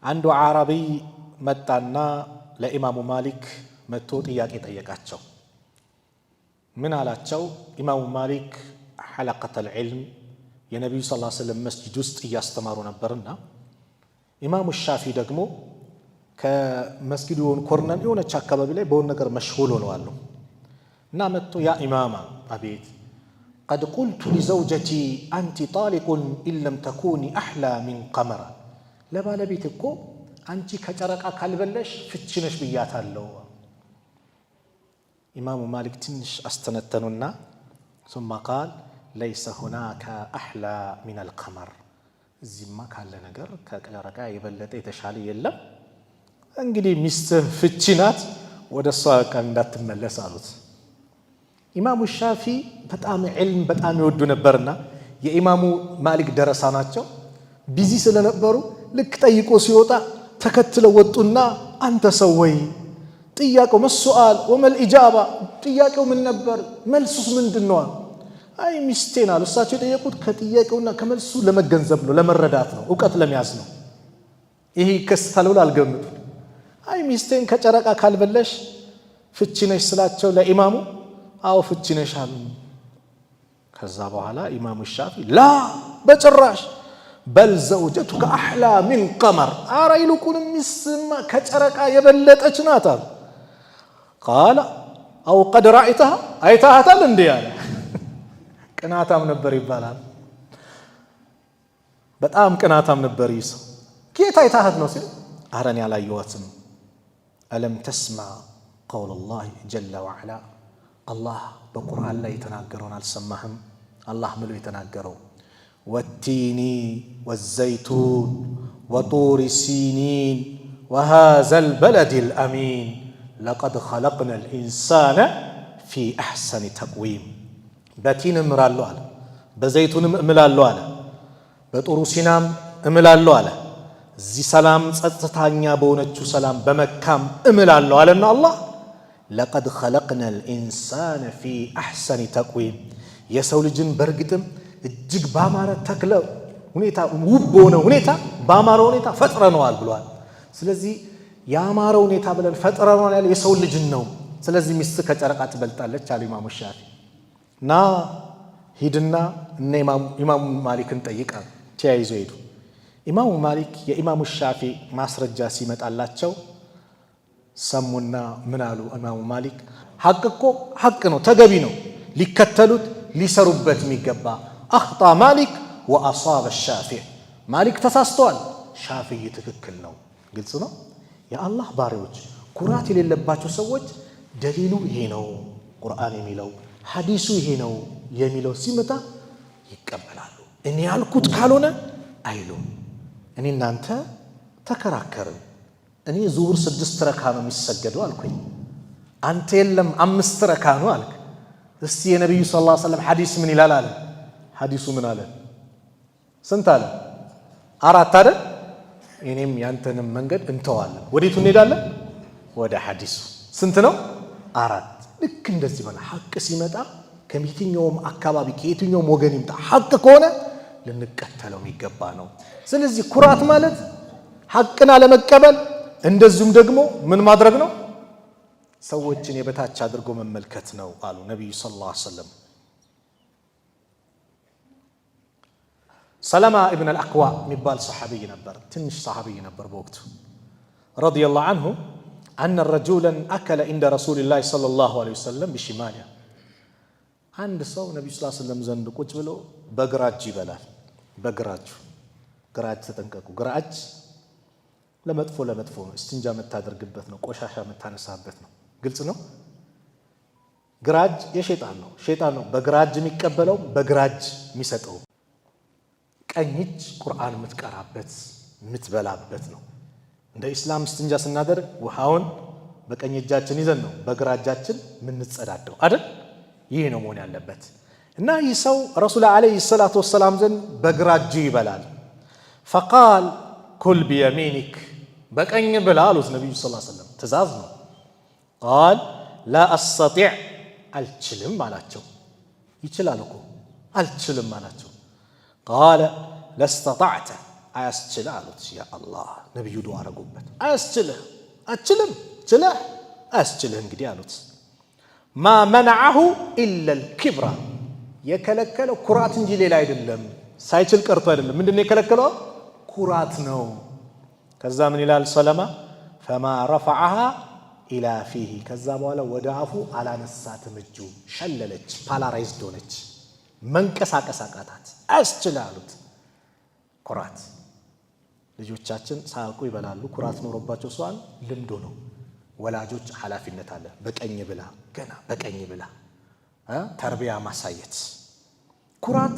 አንዱ አረቢ መጣና ለኢማሙ ማሊክ መጥቶ ጥያቄ ጠየቃቸው። ምን አላቸው? ኢማሙ ማሊክ ሐለቀተል ዒልም የነቢዩ ሰለላሁ ዐለይሂ ወሰለም መስጂድ ውስጥ እያስተማሩ ነበርና ኢማሙ ሻፊ ደግሞ ከመስጊዱ ኮርነር የሆነች አካባቢ ላይ በሆነ ነገር መሽሁል ሆነዋል እና መጥቶ ያ ኢማማ አቤት ቀድ ቁልቱ ሊዘውጀቲ አንቲ ጣሊቁን ኢለም ተኩኒ አሕላ ሚን ቀመራ፣ ለባለቤት እኮ አንቺ ከጨረቃ ካልበለሽ ፍቺ ነሽ ብያታለሁ። ኢማሙ ማሊክ ትንሽ አስተነተኑና ثم قال ليس هناك أحلى من القمر፣ እዚህማ ካለ ነገር ከጨረቃ የበለጠ የተሻለ የለም። እንግዲህ ሚስትህ ፍቺ ናት፣ ወደ እሷ ቀን እንዳትመለስ አሉት። ኢማሙ ሻፊ በጣም ዒልም በጣም ይወዱ ነበርና የኢማሙ ማሊክ ደረሳ ናቸው። ቢዚ ስለነበሩ ልክ ጠይቆ ሲወጣ ተከትለው ወጡና አንተ ሰው ወይ ጥያቄው መስኡአል ወመል ኢጃባ፣ ጥያቄው ምን ነበር መልሱስ ምንድነው? አይ ሚስቴን አሉ። እሳቸው የጠየቁት ከጥያቄውና ከመልሱ ለመገንዘብ ነው፣ ለመረዳት ነው፣ ዕውቀት ለመያዝ ነው። ይሄ ይከስታል ብሎ አልገምቱ። አይ ሚስቴን ከጨረቃ ካልበለሽ ፍቺ ነሽ ስላቸው ለኢማሙ አው ፍቺ ነሽ አሉ። ከዛ በኋላ ኢማሙ ሻፊ ላ በጭራሽ በል ዘውጀቱከ አሕላ ሚን ቀመር፣ አረ ይልቁንም ሚስትማ ከጨረቃ የበለጠች ናት አሉ። ቃለ አው ቀድ ረአይተሃ፣ አይተሃታል እንዴ አለ። ቅናታም ነበር ይባላል። በጣም ቅናታም ነበር ይህ ሰው። ከየት አይተሃት ነው ሲል አረ እኔ አላየኋትም። አለም ተስማ ቀውለ ላህ ጀለ ወዐላ፣ አላህ በቁርአን ላይ የተናገረውን አልሰማህም? አላህ ምሎ የተናገረው ወቲኒ ወዘይቱን ወጡሪ ሲኒን ወሃዘል በለዲል አሚን ለቀድ ኸለቅነል ኢንሳነ ፊ አሕሰኒ ተቅዊም። በቲን እምላለሁ አለ፣ በዘይቱንም እምላለሁ አለ፣ በጡሩ ሲናም እምላለሁ አለ፣ እዚህ ሰላም ጸጥታኛ በሆነችው ሰላም በመካም እምላለሁ አለና አላህ ለቀድ ኸለቅነል ኢንሳነ ፊ አሕሰኒ ተቅዊም፣ የሰው ልጅን በእርግጥም እጅግ ባማረ ተክለ ሁኔታ ውብ በሆነ ሁኔታ ባማረ ሁኔታ ፈጥረነዋል ብሏል። ስለዚህ ያማረ ሁኔታ ብለን ፈጥረነዋል ያለ የሰው ልጅን ነው። ስለዚህ ሚስት ከጨረቃ ትበልጣለች አለ ኢማሙ ሻፊ። ና ሂድና እነ ኢማሙ ማሊክን ጠይቃ ተያይዘው ሄዱ። ኢማሙ ማሊክ የኢማሙ ሻፊ ማስረጃ ሲመጣላቸው ሰሙና ምን አሉ? ኢማሙ ማሊክ ሐቅ እኮ ሐቅ ነው፣ ተገቢ ነው፣ ሊከተሉት ሊሰሩበት የሚገባ አኽጣ ማሊክ ወአሳበ ሻፊዕ፣ ማሊክ ተሳስተዋል፣ ሻፊዒ ትክክል ነው። ግልጽ ነው። የአላህ ባሪያዎች ኩራት የሌለባቸው ሰዎች ደሊሉ ይሄ ነው ቁርአን የሚለው ሐዲሱ ይሄ ነው የሚለው ሲመጣ ይቀበላሉ። እኔ ያልኩት ካልሆነ አይሉም። እኔ እናንተ ተከራከርን። እኔ ዙሁር 6 ረካ ነው የሚሰገደው አልኩኝ፣ አንተ የለም 5 ረካ ነው አልክ። እስቲ የነቢዩ ሰለላሁ ዐለይሂ ወሰለም ሐዲስ ምን ይላል አለ። ሐዲሱ ምን አለ? ስንት አለ? 4 አይደል? እኔም ያንተንም መንገድ እንተዋለን። ወዴቱ እንሄዳለን? ወደ ሐዲሱ። ስንት ነው? 4። ልክ እንደዚህ ማለት ሐቅ ሲመጣ ከየትኛውም አካባቢ ከየትኛውም ወገን ይምጣ ሐቅ ከሆነ ልንቀተለው የሚገባ ነው። ስለዚህ ኩራት ማለት ሐቅን አለመቀበል እንደዚሁም ደግሞ ምን ማድረግ ነው? ሰዎችን የበታች አድርጎ መመልከት ነው አሉ ነብዩ ሰለላሁ ዐለይሂ ወሰለም። ሰለማ ኢብኑ አልአክዋ የሚባል ሰሐቢይ ነበር። ትንሽ ሰሐቢይ ነበር በወቅቱ ረዲየላሁ ዐንሁ أن رجلا أكل عند رسول الله صلى الله عليه وسلم بشماله አንድ ሰው ነብዩ ሰለላሁ ዐለይሂ ወሰለም ዘንድ ቁጭ ብሎ በግራ እጅ ይበላል። ግራ እጅ ተጠንቀቁ። ግራ እጅ ለመጥፎ ነው። እስትንጃ የምታደርግበት ነው። ቆሻሻ የምታነሳበት ነው። ግልጽ ነው። ግራ እጅ የሸይጣን ነው። በግራ እጅ የሚቀበለው በግራ እጅ የሚሰጠው። ቀኝ እጅ ቁርአን የምትቀራበት የምትበላበት ነው። እንደ ኢስላም እስትንጃ ስናደርግ ውሃውን በቀኝ እጃችን ይዘን ነው በግራ እጃችን የምንጸዳደው አይደል? ይህ ነው መሆን ያለበት። እና ይህ ሰው ረሱል ዓለይሂ ሰላቱ ወሰላም ዘንድ በግራ እጁ ይበላል። ፈቃል ኩል ቢየሚኒክ በቀኝ ብላ አሉት ነቢዩ ሰለላሁ ዐለይሂ ወሰለም። ትእዛዝ ነው። ቃል ላ አስተጢዕ አልችልም አላቸው። ይችላል እኮ አልችልም አላቸው። ቃለ ለስተጣዕተ አያስችልህ አሉት። ያ አላህ ነቢዩ ዱዓ አረጉበት። አያስችልህ አያስችልህ እንግዲህ አሉት። ማ መነዐሁ ኢለል ኪብራ የከለከለው ኩራት እንጂ ሌላ አይደለም። ሳይችል ቀርቶ አይደለም። ምንድነው የከለከለው? ኩራት ነው። ከዛ ምን ይላል ሰለማ? ፈማ ረፈዐሃ ኢላ ፊሂ ከዛ በኋላ ወደ አፉ አላነሳትም። እጁ ሸለለች፣ ፓላራይዝድ ሆነች፣ መንቀሳቀስ አቃታት። አያስችልህ አሉት። ኩራት ልጆቻችን ሳያውቁ ይበላሉ። ኩራት ኖሮባቸው ሰዋል ልምዶ ነው። ወላጆች ኃላፊነት አለ። በቀኝ ብላ ገና በቀኝ ብላ ተርቢያ ማሳየት። ኩራት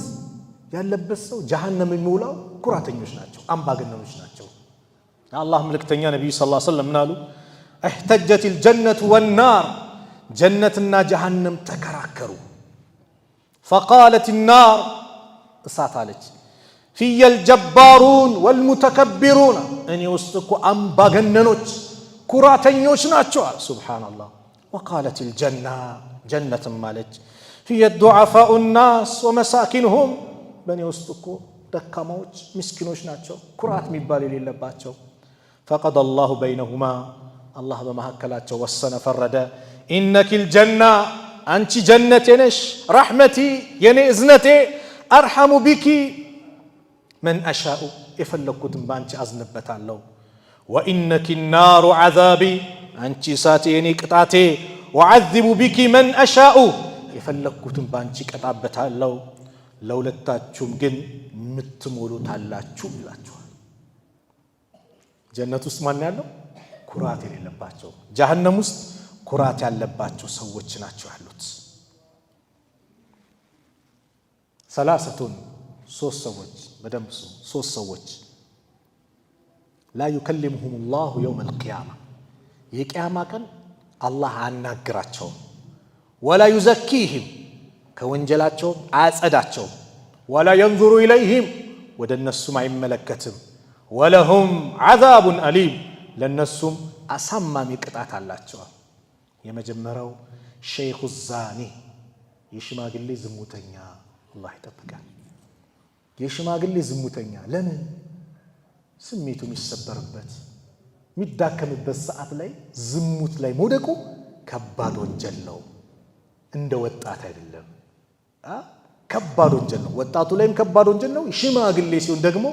ያለበት ሰው ጀሃነም የሚውላው ኩራተኞች ናቸው፣ አምባገነኖች ናቸው። የአላህ መልእክተኛ ነብዩ ሰለላሁ ዐለይሂ ወሰለም ምናሉ? እህተጀቲል ጀነቱ ወናር ጀነትና ጀሃነም ተከራከሩ። ፈቃለት ናር እሳት አለች ፊየል ጀባሩን ወልሙተከቢሩን እኔ ውስጥ እኮ አምባገነኖች ኩራተኞች ናቸው። ሱብሃንአላህ። ወቃለቲል ጀና ጀነትም አለች ፊየ ዱዓፋኡ ናስ ወመሳኪንሁም በእኔ ውስጥ እኮ ደካማዎች ምስኪኖች ናቸው፣ ኩራት የሚባል የሌለባቸው። ፈቀደ አላሁ በይነሁማ አላህ በመካከላቸው ወሰነ፣ ፈረደ። ኢነኪል ጀና አንቺ ጀነቴ ነሽ፣ ረሕመቲ የኔ እዝነቴ፣ አርሐሙ ቢኪ መን አሻኡ የፈለግኩትን በአንቺ አዝንበታለሁ። ወኢነኪ ናሩ ዓዛቢ አንቺ እሳቴ የኔ ቅጣቴ፣ ወዓዚቡ ቢኪ መን አሻኡ የፈለግኩትን በአንቺ ቀጣበታለሁ። ለሁለታችሁም ግን የምትሞሉታላችሁ ይላችኋል። ጀነት ውስጥ ማን ያለው? ኩራት የሌለባቸው። ጀሃነም ውስጥ ኩራት ያለባቸው ሰዎች ናቸው ያሉት። ሰላሰቱን ሶስት ሰዎች በደንብ ሶስት ሰዎች ላ ዩከሊሙሁም ላሁ የውመል ቂያማ የቂያማ ቀን አላህ አናግራቸውም። ወላ ዩዘኪህም ከወንጀላቸውም አያጸዳቸውም። ወላ የንዙሩ ኢለይህም ወደ እነሱም አይመለከትም። ወለሁም ዓዛቡን አሊም ለእነሱም አሳማሚ ቅጣት አላቸዋል። የመጀመሪያው ሸይኹ ዛኒ የሽማግሌ ዝሙተኛ አላህ ይጠብቃል። የሽማግሌ ዝሙተኛ ለምን? ስሜቱ የሚሰበርበት የሚዳከምበት ሰዓት ላይ ዝሙት ላይ መውደቁ ከባድ ወንጀል ነው። እንደ ወጣት አይደለም፣ ከባድ ወንጀል ነው። ወጣቱ ላይም ከባድ ወንጀል ነው። ሽማግሌ ሲሆን ደግሞ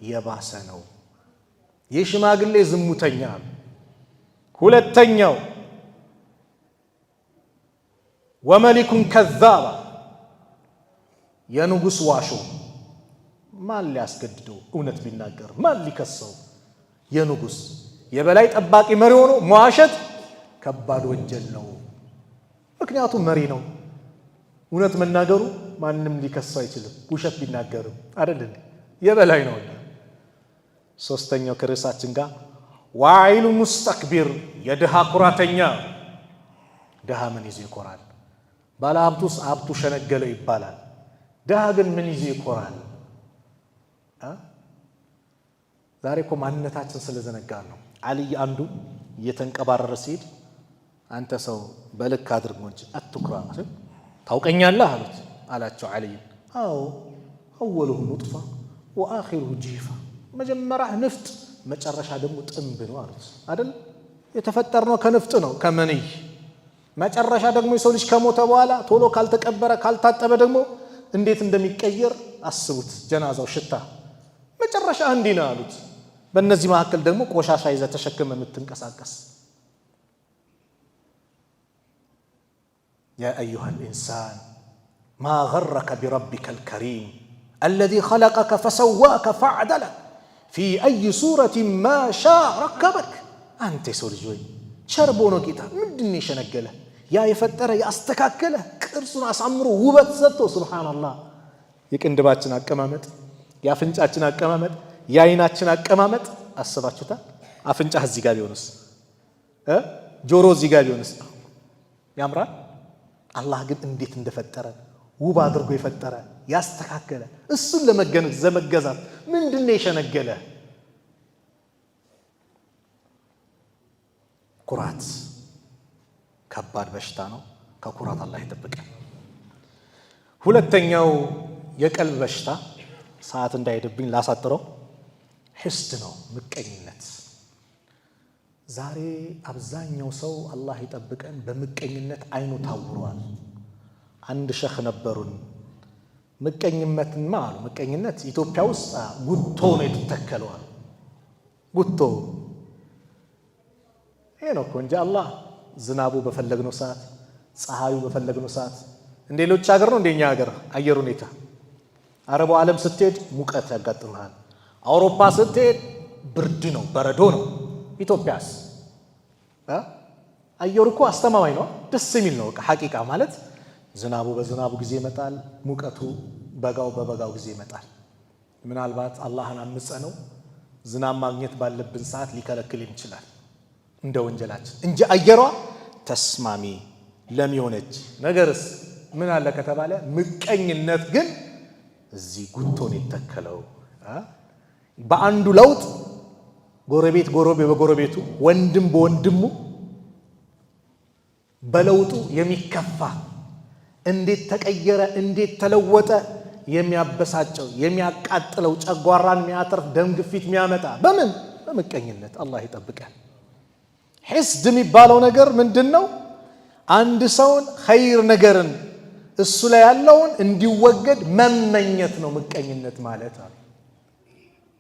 የባሰ ነው። የሽማግሌ ዝሙተኛ። ሁለተኛው ወመሊኩን ከዛባ የንጉሥ ዋሾ። ማን ሊያስገድደው? እውነት ቢናገር ማን ሊከሰው? የንጉሥ የበላይ ጠባቂ መሪ ሆኖ መዋሸት ከባድ ወንጀል ነው። ምክንያቱም መሪ ነው። እውነት መናገሩ ማንም ሊከሰው አይችልም። ውሸት ቢናገርም አይደል የበላይ ነው። ሶስተኛው ከርዕሳችን ጋር ዋኢሉ ሙስተክቢር የድሃ ኩራተኛ። ድሃ ምን ይዞ ይኮራል? ባለ ሀብቱስ ሀብቱ ሸነገለው ይባላል። ድሃ ግን ምን ይዞ ይኮራል? ዛሬ እኮ ማንነታችን ስለዘነጋን ነው። አልይ አንዱ እየተንቀባረረ ሲሄድ አንተ ሰው በልክ አድርጎ እንጂ አትኩራ ታውቀኛለህ አሉት። አላቸው ዓልይ አዎ አወሉሁ ኑጥፋ ወአኺሩሁ ጂፋ፣ መጀመሪያ ንፍጥ መጨረሻ ደግሞ ጥንብ ነው አሉት። አይደል የተፈጠርነው ከንፍጥ ነው ከመንይ፣ መጨረሻ ደግሞ የሰው ልጅ ከሞተ በኋላ ቶሎ ካልተቀበረ ካልታጠበ ደግሞ እንዴት እንደሚቀየር አስቡት። ጀናዛው ሽታ መጨረሻ እንዲህ ነው አሉት። በእነዚህ መካከል ደግሞ ቆሻሻ ይዘህ ተሸክመ የምትንቀሳቀስ ያ አዩሃ ልኢንሳን ማ ገረከ ቢረቢከ ልከሪም አለዚ ኸለቀከ ፈሰዋከ ፈዐደለክ ፊ አይ ሱረትን ማ ሻ ረከበክ። አንተ የሰው ልጅ ወይ ቸር በሆነው ጌታ ምንድን የሸነገለ ያ የፈጠረ ያስተካከለ ቅርጹን አሳምሮ ውበት ሰጥቶ ሱብሓነላህ። የቅንድባችን አቀማመጥ፣ የአፍንጫችን አቀማመጥ፣ የአይናችን አቀማመጥ አስባችሁታል? አፍንጫህ እዚህ ጋር ቢሆንስ፣ ጆሮ እዚህ ጋር ቢሆንስ ያምራል? አላህ ግን እንዴት እንደፈጠረ ውብ አድርጎ የፈጠረ ያስተካከለ፣ እሱን ለመገዛት ምንድን ነው የሸነገለ? ኩራት ከባድ በሽታ ነው። ከኩራት አላህ ይጠብቀን። ሁለተኛው የቀልብ በሽታ ሰዓት እንዳይሄድብኝ ላሳጥረው፣ ሒስድ ነው፣ ምቀኝነት። ዛሬ አብዛኛው ሰው አላህ ይጠብቀን በምቀኝነት አይኑ ታውሯል። አንድ ሸኽ ነበሩን፣ ምቀኝነትማ አሉ ምቀኝነት ኢትዮጵያ ውስጥ ጉቶ ነው የተተከለዋል። ጉቶ ይሄ ነው እኮ እንጂ አላህ ዝናቡ በፈለግነው ሰዓት፣ ፀሐዩ በፈለግነው ሰዓት። እንደ ሌሎች ሀገር ነው እንደኛ ሀገር አየር ሁኔታ። አረቡ ዓለም ስትሄድ ሙቀት ያጋጥምሃል። አውሮፓ ስትሄድ ብርድ ነው፣ በረዶ ነው። ኢትዮጵያስ አየሩ እኮ አስተማማኝ ነው፣ ደስ የሚል ነው። ሐቂቃ ማለት ዝናቡ በዝናቡ ጊዜ ይመጣል፣ ሙቀቱ በጋው በበጋው ጊዜ ይመጣል። ምናልባት አላህን አምፀ ነው ዝናብ ማግኘት ባለብን ሰዓት ሊከለክልን ይችላል እንደ ወንጀላችን እንጂ አየሯ ተስማሚ ለሚሆነች ነገርስ ምን አለ ከተባለ ምቀኝነት ግን እዚህ ጉቶን የተከለው። በአንዱ ለውጥ ጎረቤት በጎረቤቱ ወንድም በወንድሙ በለውጡ የሚከፋ እንዴት ተቀየረ እንዴት ተለወጠ የሚያበሳጨው የሚያቃጥለው ጨጓራን የሚያተርፍ ደም ግፊት የሚያመጣ በምን በምቀኝነት። አላህ ይጠብቃል። ሒስድ የሚባለው ነገር ምንድን ነው? አንድ ሰውን ኸይር ነገርን እሱ ላይ ያለውን እንዲወገድ መመኘት ነው ምቀኝነት ማለት አለ።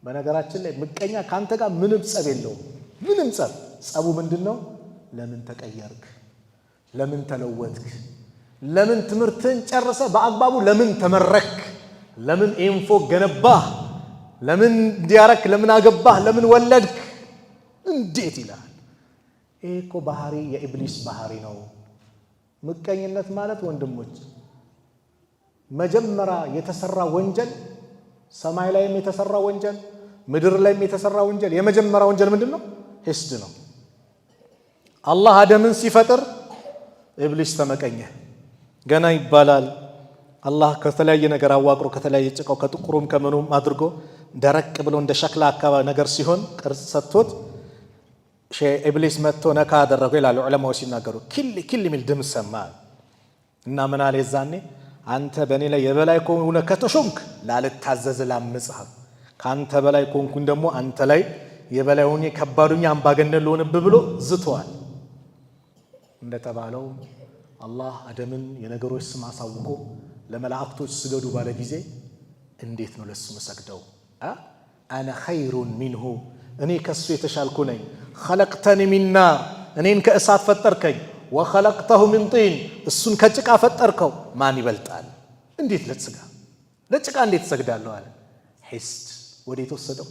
በነገራችን ላይ ምቀኛ ካንተ ጋር ምንም ጸብ የለውም። ምንም ጸቡ ምንድን ነው? ለምን ተቀየርክ? ለምን ተለወጥክ? ለምን ትምህርትን ጨርሰ በአግባቡ ለምን ተመረክ? ለምን ኢንፎ ገነባህ? ለምን እንዲያረክ? ለምን አገባህ? ለምን ወለድክ? እንዴት ይላል። ይሄ እኮ ባህሪ የኢብሊስ ባህሪ ነው። ምቀኝነት ማለት ወንድሞች መጀመሪያ የተሰራ ወንጀል፣ ሰማይ ላይም የተሰራ ወንጀል፣ ምድር ላይም የተሰራ ወንጀል፣ የመጀመሪያ ወንጀል ምንድን ነው? ሒስድ ነው። አላህ አደምን ሲፈጥር ኢብሊስ ተመቀኘ። ገና ይባላል አላህ ከተለያየ ነገር አዋቅሮ ከተለያየ ጭቃው ከጥቁሩም ከምኑም አድርጎ ደረቅ ብሎ እንደ ሸክላ አካባቢ ነገር ሲሆን ቅርጽ ሰጥቶት ኢብሊስ መጥቶ ነካ አደረገው ይላሉ ዑለማዎች ሲናገሩ። ኪል የሚል ድምፅ ሰማ እና ምን አለ የዛኔ አንተ በእኔ ላይ የበላይ ከሆነ ከተሾምክ ላልታዘዝ ላምጽህ፣ ከአንተ በላይ ከሆንኩኝ ደግሞ አንተ ላይ የበላይ ሆኜ ከባዱኛ አምባገነን ልሆንብህ ብሎ ዝተዋል። እንደተባለው አላህ አደምን የነገሮች ስም አሳውቆ ለመላእክቶች ስገዱ ባለ ጊዜ እንዴት ነው ለሱ መሰግደው? አነ ኸይሩን ሚንሁ እኔ ከሱ የተሻልኩ ነኝ። ኸለቅተኒ ሚን ናር እኔን ከእሳት ፈጠርከኝ፣ ወኸለቅተሁ ሚን ጢን እሱን ከጭቃ ፈጠርከው፣ ማን ይበልጣል? እንዴት ለጭቃ እንዴት ሰግዳለሁ አለ። ሒስድ ወዴት ወሰደው?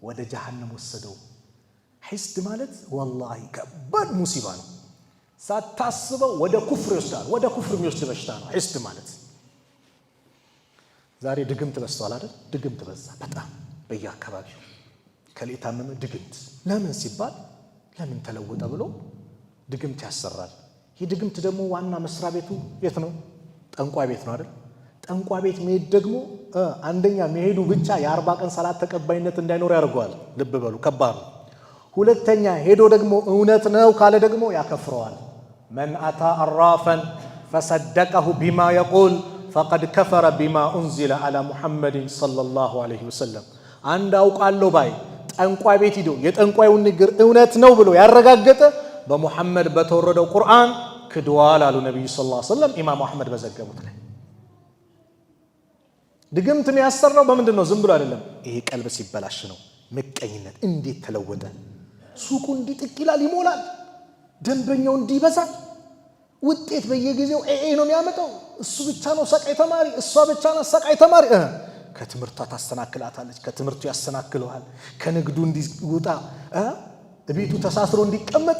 ወደ ጀሃነም ወሰደው። ሒስድ ማለት ወላሂ ከባድ ሙሲባ ነው። ሳታስበው ወደ ኩፍር ይወስዳል። ወደ ኩፍር የሚወስድ በሽታ ነው ሒስድ ማለት። ዛሬ ድግምት በዝቷል አይደል? ድግምት በዛ በጣም በየአካባቢው ከሌ ታመመ ድግምት። ለምን ሲባል ለምን ተለወጠ ብሎ ድግምት ያሰራል። ይህ ድግምት ደግሞ ዋና መስሪያ ቤቱ የት ነው? ጠንቋይ ቤት ነው አይደል? ጠንቋይ ቤት መሄድ ደግሞ አንደኛ መሄዱ ብቻ የ40 ቀን ሰላት ተቀባይነት እንዳይኖር ያደርገዋል። ልብ በሉ ከባድ ነው። ሁለተኛ ሄዶ ደግሞ እውነት ነው ካለ ደግሞ ያከፍረዋል። መን አታ አራፈን ፈሰደቀሁ ቢማ የቁል ፈቀድ ከፈረ ቢማ ኡንዚለ ዐላ ሙሐመድን ሰለላሁ ዐለይሂ ወሰለም። አንድ አውቃለሁ ባይ ጠንቋይ ቤት ሂዶ የጠንቋዩን ንግር እውነት ነው ብሎ ያረጋገጠ በሙሐመድ በተወረደው ቁርአን ክድዋል አሉ ነቢዩ ሰለላሁ ዐለይሂ ወሰለም ኢማሙ አሕመድ በዘገቡት ላይ። ድግምት የሚያሰራው በምንድን ነው? ዝም ብሎ አይደለም። ይሄ ቀልብ ሲበላሽ ነው። ምቀኝነት እንዴት ተለወጠ? ሱቁ እንዲጥቅ ይላል ይሞላል፣ ደንበኛው እንዲበዛል፣ ውጤት በየጊዜው ኤ ነው የሚያመጣው። እሱ ብቻ ነው ሰቃይ ተማሪ፣ እሷ ብቻ ነው ሰቃይ ተማሪ። ከትምህርቷ ታስተናክላታለች፣ ከትምህርቱ ያስተናክለዋል። ከንግዱ እንዲወጣ ቤቱ ተሳስሮ እንዲቀመጥ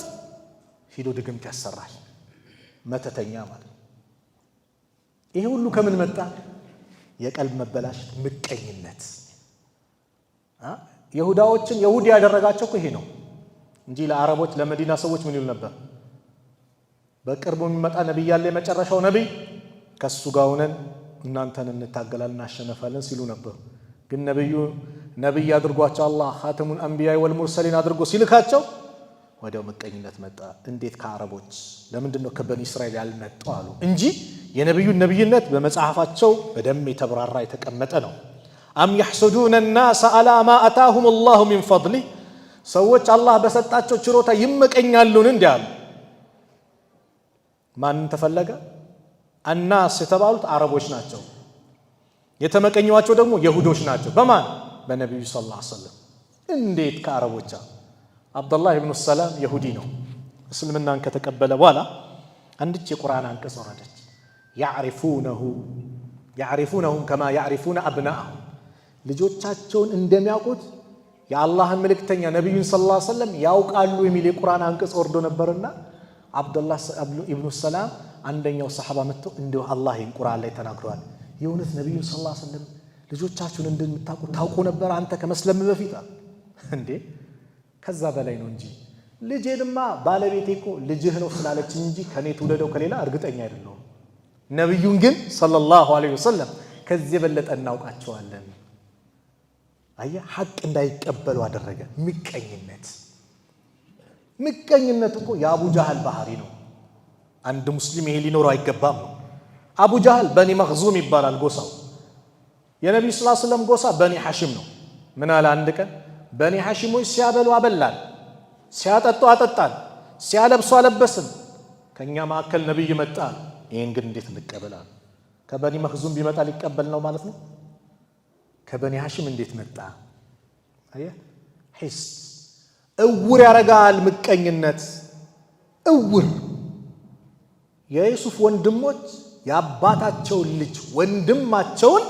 ሂዶ ድግምት ያሰራል። መተተኛ ማለት ነው። ይሄ ሁሉ ከምን መጣ? የቀልብ መበላሸት፣ ምቀኝነት። ይሁዳዎችን ይሁዲ ያደረጋቸው ይሄ ነው እንጂ ለአረቦች ለመዲና ሰዎች ምን ይሉ ነበር? በቅርቡ የሚመጣ ነብይ ያለ የመጨረሻው ነብይ ከሱ ጋር ሆነን እናንተን እንታገላለን እናሸነፋለን ሲሉ ነበር። ግን ነብይ አድርጓቸው አላህ ኻተሙል አንቢያ ወልሙርሰሊን አድርጎ ሲልካቸው ወዲያው ምቀኝነት መጣ። እንዴት ከአረቦች ለምንድን ነው ከበኒ እስራኤል ያልመጡ አሉ እንጂ የነብዩን ነብይነት በመጽሐፋቸው በደም የተብራራ የተቀመጠ ነው። አም يحسدون الناس على ما آتاهم الله من فضله ሰዎች አላህ በሰጣቸው ችሮታ ይመቀኛሉን እንዲያሉ። ማንን ተፈለገ? الناس የተባሉት አረቦች ናቸው። የተመቀኟቸው ደግሞ ይሁዶች ናቸው። በማን? በነብዩ ሰለላሁ ዐለይሂ ወሰለም። እንዴት ከአረቦች? አብዱላህ ኢብኑ ሰላም ይሁዲ ነው። እስልምናን ከተቀበለ በኋላ አንድች የቁርአን አንቀጽ ወረደች። ያዕሪፉነሁም ከማ ያዕሪፉነ አብናአሁም ልጆቻቸውን እንደሚያውቁት የአላህን መልእክተኛ ነቢዩን ሰለላሁ ዐለይሂ ወሰለም ያውቃሉ የሚል የቁርአን አንቀጽ ወርዶ ነበርና አብዱላህ ኢብኑ ሰላም አንደኛው ሰሐባ መጥተው እንደው አላህ ይህን ቁርአን ላይ ተናግሯል፣ የእውነት ነቢዩን ሰለላሁ ዐለይሂ ወሰለም ልጆቻችሁን እንደምታውቁ ታውቁ ነበር አንተ ከመስለም በፊት? እንዴ ከዛ በላይ ነው እንጂ ልጄንማ ባለቤቴ እኮ ልጅህ ነው ስላለች እንጂ ከኔ ትውለደው ከሌላ እርግጠኛ አይደለሁም። ነብዩን ግን ሰለላሁ ዐለይሂ ወሰለም ከዚህ የበለጠ እናውቃቸዋለን። አየህ ሐቅ እንዳይቀበሉ አደረገ። ምቀኝነት እኮ የአቡ ጃህል ባህሪ ነው። አንድ ሙስሊም ይሄ ሊኖረው አይገባም ነው። አቡ ጃህል በኒ መኽዙም ይባላል ጎሳው። የነቢዩ ሰለላሁ ዐለይሂ ወሰለም ጎሳ በኒ ሐሺም ነው። ምን አለ አንድ ቀን በኒ ሐሺሞች ሲያበሉ አበላን፣ ሲያጠጡ አጠጣን፣ ሲያለብሱ አለበስን፣ ከኛ ማዕከል ነብይ መጣ። ይሄን ግን እንዴት እንቀበላለን? ከበኒ መኽዙም ቢመጣ ሊቀበል ነው ማለት ነው። ከበኒ ሐሺም እንዴት መጣ? አየህ ሒስ እውር ያረጋል ምቀኝነት። እውር የዩሱፍ ወንድሞች የአባታቸውን ልጅ ወንድማቸውን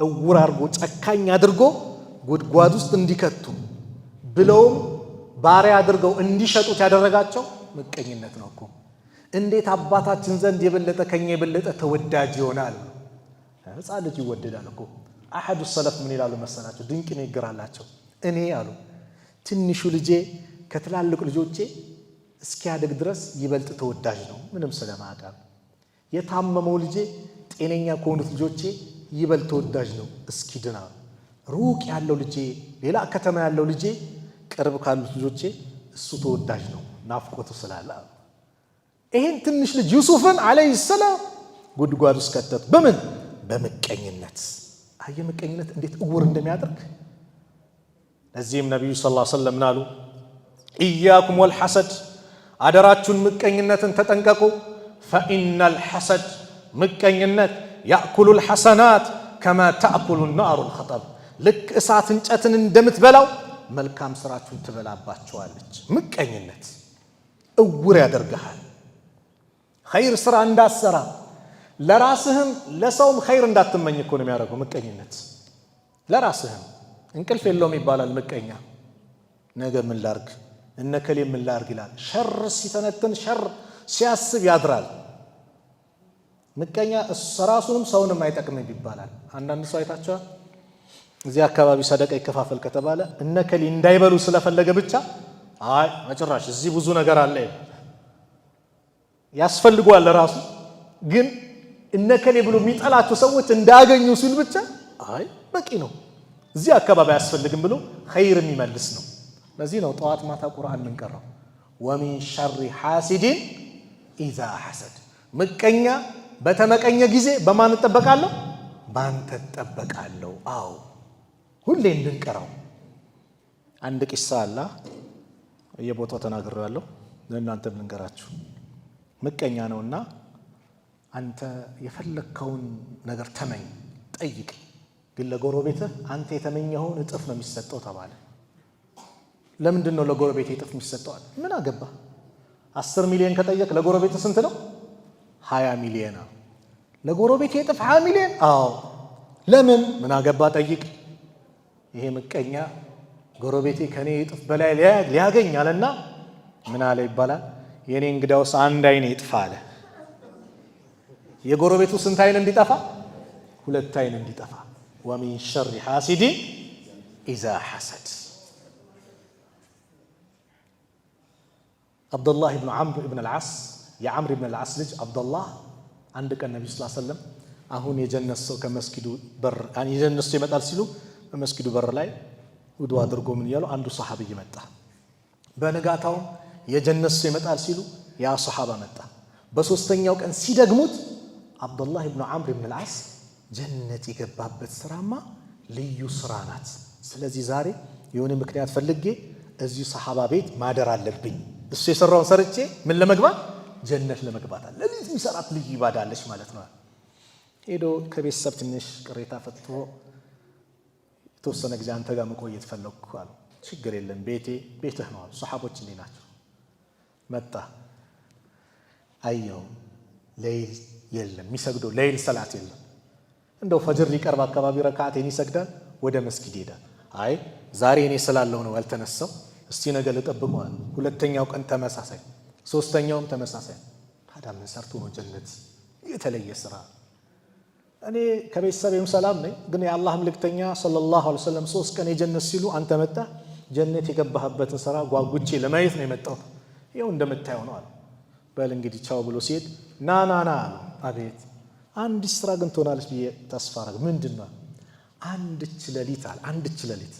እውር አድርጎ ጨካኝ አድርጎ ጉድጓድ ውስጥ እንዲከቱ ብለውም ባሪያ አድርገው እንዲሸጡት ያደረጋቸው ምቀኝነት ነው እኮ። እንዴት አባታችን ዘንድ የበለጠ ከኛ የበለጠ ተወዳጅ ይሆናል? ሕፃን ልጅ ይወደዳል እኮ። አሐዱ ሰለፍ ምን ይላሉ መሰላቸው? ድንቅ ንግግር አላቸው። እኔ አሉ ትንሹ ልጄ ከትላልቅ ልጆቼ እስኪያድግ ድረስ ይበልጥ ተወዳጅ ነው፣ ምንም ስለማያውቅ። የታመመው ልጄ ጤነኛ ከሆኑት ልጆቼ ይበልጥ ተወዳጅ ነው እስኪድና። ሩቅ ያለው ልጄ፣ ሌላ ከተማ ያለው ልጄ ቅርብ ካሉት ልጆቼ እሱ ተወዳጅ ነው ናፍቆቱ ስላለ። ይሄን ትንሽ ልጅ ዩሱፍን አለይሂ ሰላም ጉድጓድ ውስጥ ከተቱ። በምን? በምቀኝነት። አየ ምቀኝነት እንዴት እውር እንደሚያደርግ። ለዚህም ነቢዩ ሰለላሁ ዐለይሂ ወሰለም ናሉ ኢያኩም ወልሐሰድ፣ አደራችሁን ምቀኝነትን ተጠንቀቁ። ፈኢነል ሐሰድ፣ ምቀኝነት ያእኩሉል ሐሰናት ከማ ተእኩሉ ናሩል ሐጠብ፣ ልክ እሳት እንጨትን እንደምትበላው መልካም ስራችሁን ትበላባቸዋለች። ምቀኝነት እውር ያደርግሃል። ኸይር ስራ እንዳትሰራ፣ ለራስህም ለሰውም ኸይር እንዳትመኝ እኮ ነው የሚያደርገው ምቀኝነት። ለራስህም እንቅልፍ የለውም ይባላል ምቀኛ። ነገ ምን ላርግ፣ እነከሌ ምን ላርግ ይላል። ሸር ሲተነትን ሸር ሲያስብ ያድራል። ምቀኛ ራሱንም ሰውንም አይጠቅምም ይባላል። አንዳንድ ሰው አይታችኋል። እዚህ አካባቢ ሰደቃ ይከፋፈል ከተባለ እነከሌ እንዳይበሉ ስለፈለገ ብቻ አይ መጨራሽ እዚህ ብዙ ነገር አለ ያስፈልገዋል ለራሱ፣ ግን እነከሌ ብሎ የሚጠላቸው ሰዎች እንዳያገኙ ሲል ብቻ አይ በቂ ነው እዚህ አካባቢ አያስፈልግም ብሎ ኸይር የሚመልስ ነው። ለዚህ ነው ጠዋት ማታ ቁርአን የምንቀራው ወሚን ሸሪ ሐሲድን ኢዛ ሐሰድ፣ ምቀኛ በተመቀኘ ጊዜ በማን ተጠበቃለሁ? ባንተ ተጠበቃለሁ። አዎ ሁሌ እንድንቀራው አንድ ቂሳ አለ የቦታው ተናግሬያለሁ ለእናንተ ልንገራችሁ። ምቀኛ ነውና አንተ የፈለከውን ነገር ተመኝ ጠይቅ፣ ግን ለጎረቤትህ አንተ የተመኘኸውን እጥፍ ነው የሚሰጠው ተባለ። ለምንድን ነው ለጎረቤት እጥፍ የሚሰጠው? ምን አገባ? 10 ሚሊዮን ከጠየቅ ለጎረቤትህ ስንት ነው? 20 ሚሊዮን። ለጎረቤት እጥፍ 20 ሚሊዮን? አዎ። ለምን? ምን አገባ? ጠይቅ። ይሄ ምቀኛ ጎረቤቴ ከኔ እጥፍ በላይ ሊያገኝ አለና ምን አለ ይባላል? የኔ እንግዳውስ አንድ አይኔ ይጥፋ አለ። የጎረቤቱ ስንት አይን እንዲጠፋ? 2 አይን እንዲጠፋ። ወሚን ሸሪ ሐሲዲን ኢዛ ሐሰድ። አብዱላህ ብን ዓምር ብን አልዓስ የዓምር ብን አልዓስ ልጅ አብዱላህ አንድ ቀን ነብዩ ሰለላሁ ዐለይሂ ወሰለም አሁን የጀነት ሰው ከመስጊዱ በር የጀነት ሰው ይመጣል ሲሉ በመስጊዱ በር ላይ ውዱ አድርጎ ምን ያለው አንዱ ሱሐቢ መጣ። በነጋታው የጀነት ሰው ይመጣል ሲሉ ያ ሱሐባ መጣ። በሶስተኛው ቀን ሲደግሙት አብዱላህ ብን ዓምር ብን አልዓስ ጀነት የገባበት ስራማ ልዩ ስራ ናት። ስለዚህ ዛሬ የሆነ ምክንያት ፈልጌ እዚህ ሱሐባ ቤት ማደር አለብኝ። እሱ የሰራውን ሰርቼ ምን ለመግባት? ጀነት ለመግባት አለ። ለዚህ የሚሰራት ልዩ ኢባዳ አለች ማለት ነው። ሄዶ ከቤተሰብ ትንሽ ቅሬታ ፈጥቶ የተወሰነ ጊዜ አንተ ጋር መቆየት ፈለግኩ አሉ። ችግር የለም ቤትህ ነው አሉ። ሱሐቦች እንዲህ ናቸው። መጣ አየው ሌይል የለም የሚሰግደው ሌይል ሰላት የለም። እንደው ፈጅር ሊቀርብ አካባቢ ረካዓቴን ይሰግዳል፣ ወደ መስጊድ ይሄዳል። አይ ዛሬ እኔ ስላለው ነው ያልተነሳው፣ እስቲ ነገ ልጠብቀው አለ። ሁለተኛው ቀን ተመሳሳይ፣ ሶስተኛውም ተመሳሳይ። ታዲያ ምን ሰርቶ ነው ጀነት የተለየ ስራ? እኔ ከቤተሰቤም ሰላም ነኝ፣ ግን የአላህ መልእክተኛ ሰለላሁ ዐለይሂ ወሰለም 3 ቀን የጀነት ሲሉ አንተ መጣ ጀነት የገባህበትን ስራ ጓጉቼ ለማየት ነው የመጣሁት። ይኸው እንደምታየው ነው አለ። በል እንግዲህ ቻው ብሎ ሲሄድ ና አለ። አቤት። አንዲት ስራ ግን ትሆናለች ብዬ ተስፋ አደረግ። ምንድን ነው? አንድች ሌሊት አለ አንድች ሌሊት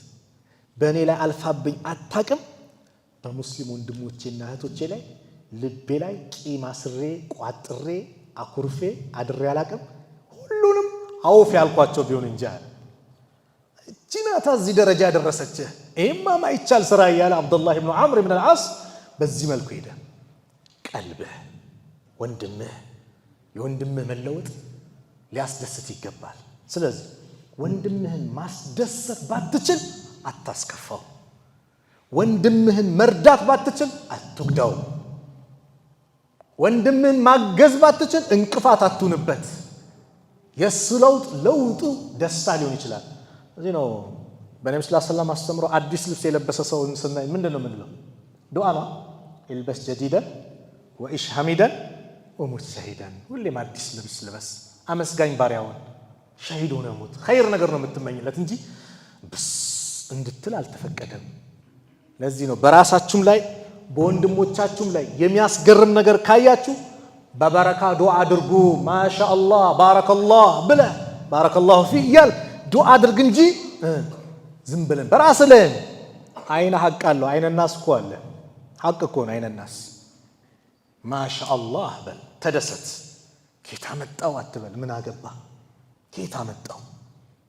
በእኔ ላይ አልፋብኝ አታቅም። በሙስሊም ወንድሞቼና እህቶቼ ላይ ልቤ ላይ ቂም አስሬ ቋጥሬ አኩርፌ አድሬ አላቅም። ሁሉንም አውፍ ያልኳቸው ቢሆን እንጂ አለ። እቺ ናት እዚህ ደረጃ ያደረሰችህ። ይሄማ ማይቻል ስራ እያለ አብዱላህ ብን ዓምር ብን አልዓስ በዚህ መልኩ ሄደ። ቀልብህ ወንድምህ የወንድምህ መለወጥ ሊያስደስት ይገባል። ስለዚህ ወንድምህን ማስደሰት ባትችል አታስከፋው። ወንድምህን መርዳት ባትችል አትጉዳው። ወንድምህን ማገዝ ባትችል እንቅፋት አትሁንበት። የሱ ለውጡ ደስታ ሊሆን ይችላል። እዚህ ነው በነብዩ ሰለላሁ ዐለይሂ ወሰለም አስተምሮ አዲስ ልብስ የለበሰ ሰው ስናይ ምንድን ነው የምንለው? ዱዓ ነው። ኢልበስ ጀዲደን ወኢሽ ሐሚደን ወሙት ሸሂደን። ሁሌም አዲስ ልብስ ልበስ፣ አመስጋኝ ባሪያውን ሸሂድ ሆነ ሙት። ኸይር ነገር ነው የምትመኝለት እንጂ ብስ እንድትል አልተፈቀደም። ለዚህ ነው በራሳችሁም ላይ በወንድሞቻችሁም ላይ የሚያስገርም ነገር ካያችሁ በበረካ ዱዓ አድርጉ። ማሻአላህ ባረከላህ ብለህ ባረከላሁ ፊ እያል ዱዓ አድርግ እንጂ ዝም ብለን በራስህ ላይ አይነ ሐቅ አለው። አይነ ናስ እኮ አለ። ሐቅ እኮ ነው አይነ ናስ። ማሻአላህ በል ተደሰት። ጌታ መጣው አትበል። ምን አገባ ጌታ መጣው።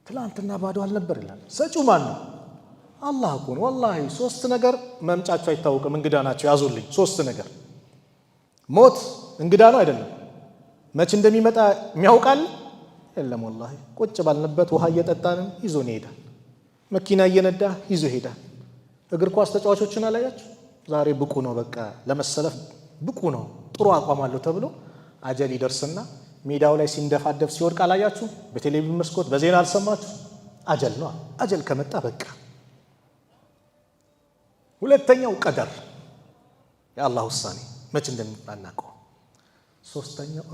ትላንትና ባዶ አልነበር ይላል። ሰጪው ማን ነው? አላህ እኮ ነው። ወላሂ 3 ነገር መምጫቸው አይታወቅም። እንግዳ ናቸው። ያዙልኝ 3 ነገር። ሞት እንግዳ ነው አይደለም? መቼ እንደሚመጣ የሚያውቃል የለም። ወላሂ ቁጭ ባልንበት ውሃ እየጠጣንም ይዞን ይሄዳል። መኪና እየነዳ ይዞ ይሄዳል። እግር ኳስ ተጫዋቾችን አላያችሁ? ዛሬ ብቁ ነው በቃ ለመሰለፍ ብቁ ነው ጥሩ አቋም አለው ተብሎ አጀል ይደርስና ሜዳው ላይ ሲንደፋደፍ ሲወድቅ አላያችሁ? በቴሌቪዥን መስኮት በዜና አልሰማችሁ? አጀል ነው። አጀል ከመጣ በቃ። ሁለተኛው ቀደር የአላህ ውሳኔ መቼ እንደሚናቀው። ሶስተኛው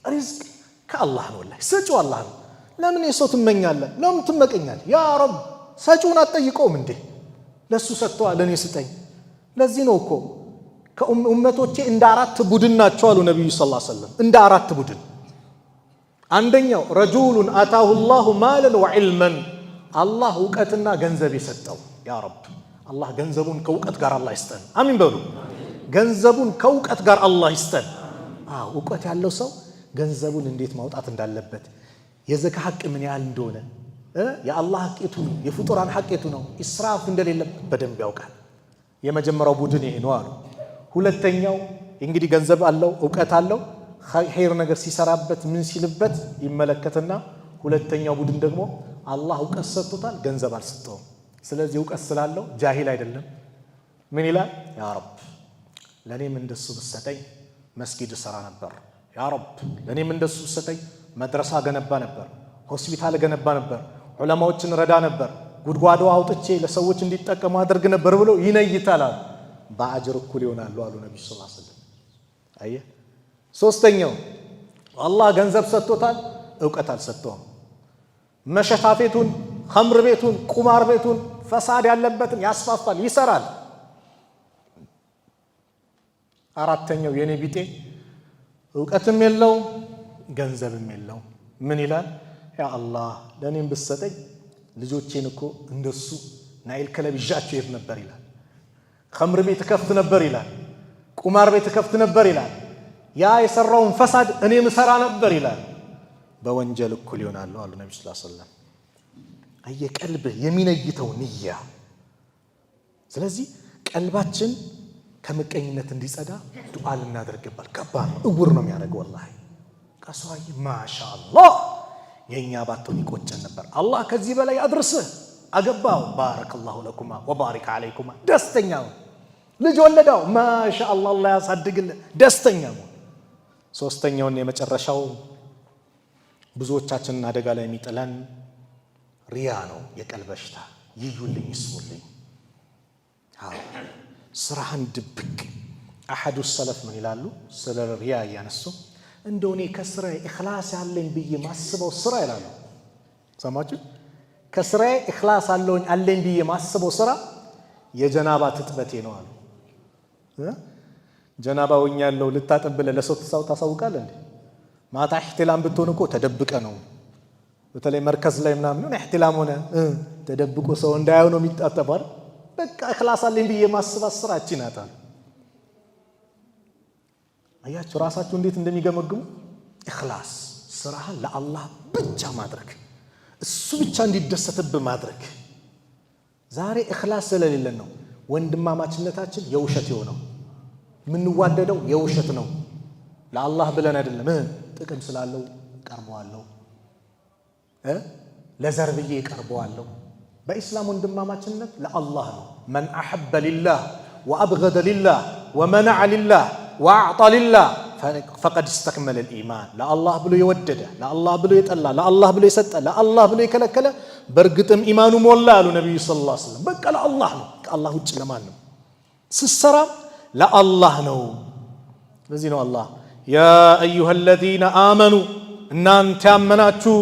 ሪዝቅ ከአላህ ነው። ወላሂ ሰጪው አላህ ነው። ለምን የሰው ትመኛለህ? ለምን ትመቀኛለህ? ያ ረብ ሰጪውን አትጠይቀውም እንዴ? ለሱ ሰጥተዋል ለኔ ስጠኝ። ለዚህ ነው እኮ ከኡመቶቼ እንደ 4 ቡድን ናቸው አሉ ነብዩ ሰለላሁ ዐለይሂ ወሰለም። እንደ 4 ቡድን። አንደኛው ረጁሉን አታሁ ላሁ ማለን ወዕልመን፣ አላህ እውቀትና ገንዘብ የሰጠው። ያ ረብ አላህ ገንዘቡን ከእውቀት ጋር አላህ ይስጠን። አሚን በሉ። ገንዘቡን ከእውቀት ጋር አላህ ይስጠን። እውቀት ያለው ሰው ገንዘቡን እንዴት ማውጣት እንዳለበት የዘካ ሐቅ ምን ያህል እንደሆነ የአላህ ሐቅቱ የፍጡራን ሐቅቱ ነው ኢስራፍ እንደሌለበት በደንብ ያውቃል። የመጀመሪያው ቡድን ይሄ ነው አሉ። ሁለተኛው እንግዲህ ገንዘብ አለው እውቀት አለው ኸይር ነገር ሲሰራበት ምን ሲልበት ይመለከትና ሁለተኛው ቡድን ደግሞ አላህ እውቀት ሰጥቶታል ገንዘብ አልሰጠውም። ስለዚህ እውቀት ስላለው ጃሂል አይደለም። ምን ይላል? ያ ረብ ለኔም እንደሱ ብትሰጠኝ መስጊድ ሰራ ነበር። ያ ረብ ለኔም እንደሱ ብትሰጠኝ መድረሳ ገነባ ነበር፣ ሆስፒታል ገነባ ነበር፣ ዑለማዎችን ረዳ ነበር፣ ጉድጓዶ አውጥቼ ለሰዎች እንዲጠቀሙ አድርግ ነበር ብሎ ይነይታል። በአጅር እኩል ይሆናሉ አሉ ነብዩ ሰለላሁ ዐለይሂ ወሰለም። አየህ። ሶስተኛው አላህ ገንዘብ ሰጥቶታል እውቀት አልሰጠውም። መሸታ ቤቱን፣ ኸምር ቤቱን፣ ቁማር ቤቱን፣ ፈሳድ ያለበትን ያስፋፋል ይሰራል። አራተኛው የኔ ቢጤ እውቀትም የለው ገንዘብም የለው ምን ይላል? ያ አላህ ለኔም ብትሰጠኝ ልጆቼን እኮ እንደሱ ናይል ክለብ ይዣቸው ይሄድ ነበር ይላል። ኸምር ቤት ከፍት ነበር ይላል። ቁማር ቤት ከፍት ነበር ይላል። ያ የሰራውን ፈሳድ እኔም ሰራ ነበር ይላል። በወንጀል እኩል ይሆናሉ አሉ ነብዩ ሰለላሁ ዐለይሂ ወሰለም። ቀልብህ የሚነይተው ንያ። ስለዚህ ቀልባችን ከምቀኝነት እንዲጸዳ ዱዓ ልናደርግባል። ከባድ ነው፣ እውር ነው የሚያደርገው። ወላሂ ቀሷይ ማሻአላህ የኛ ባቶን ይቆጨን ነበር። አላህ ከዚህ በላይ አድርስህ። አገባው ባረከላሁ ለኩማ ወባሪክ አለይኩማ ደስተኛው ልጅ ወለዳው ማሻአላህ አላህ ያሳድግልህ ደስተኛው። ሶስተኛውን የመጨረሻው ብዙዎቻችንን አደጋ ላይ የሚጥለን ሪያ ነው፣ የቀልብ በሽታ። ይዩልኝ ይስሙልኝ። ስራህን ድብቅ። አሐዱ ሰለፍ ምን ይላሉ ስለ ሪያ እያነሱ እንደው እኔ ከስራዬ ኢኽላስ ያለኝ ብዬ ማስበው ስራ ይላሉ። ሰማችሁ? ከስራዬ ኢኽላስ አለኝ ብዬ ማስበው ስራ የጀናባ ትጥበቴ ነው አሉ። ጀናባ ሆኛለሁ ልታጠብ ብለህ ለሰው ታሳውቃለህ እንዴ? ማታ ኢህቲላም ብትሆን እኮ ተደብቀ ነው። በተለይ መርከዝ ላይ ምናምን ነው ኢህቲላም ሆነ ተደብቆ ሰው እንዳያዩ ነው የሚጣጠባል። በቃ ኢኽላስ አለኝ ብዬ ማስባት ስራች ናት አሉ። አያችሁ ራሳችሁ እንዴት እንደሚገመግሙ። ኢኽላስ ስራህን ለአላህ ብቻ ማድረግ፣ እሱ ብቻ እንዲደሰትብህ ማድረግ። ዛሬ ኢኽላስ ስለሌለን ነው ወንድማማችነታችን የውሸት የሆነው። የምንዋደደው የውሸት ነው። ለአላህ ብለን አይደለም። ጥቅም ስላለው ቀርበዋለሁ፣ ለዘር ብዬ ቀርበዋለሁ። በኢስላም ወንድማማችነት ለአላህ ነው። መን አሐበ ሊላህ ወአብገደ ሊላህ ወመነዐ ሊላህ ወአዕጣ ሊላህ ፈቀድ እስተክመለ ልኢማን። ለአላህ ብሎ የወደደ፣ ለአላህ ብሎ የጠላ፣ ለአላህ ብሎ የሰጠ፣ ለአላህ ብሎ የከለከለ በእርግጥም ኢማኑ ሞላ አሉ ነቢዩ ሰለላሁ ዐለይሂ ወሰለም። በቃ ለአላህ ነው፣ ከአላህ ውጭ ለማን ነው? ስትሰራ ለአላህ ነው። ለዚህ ነው አላህ ያ አዩሃ አለዚነ አመኑ እናንተ ያመናችሁ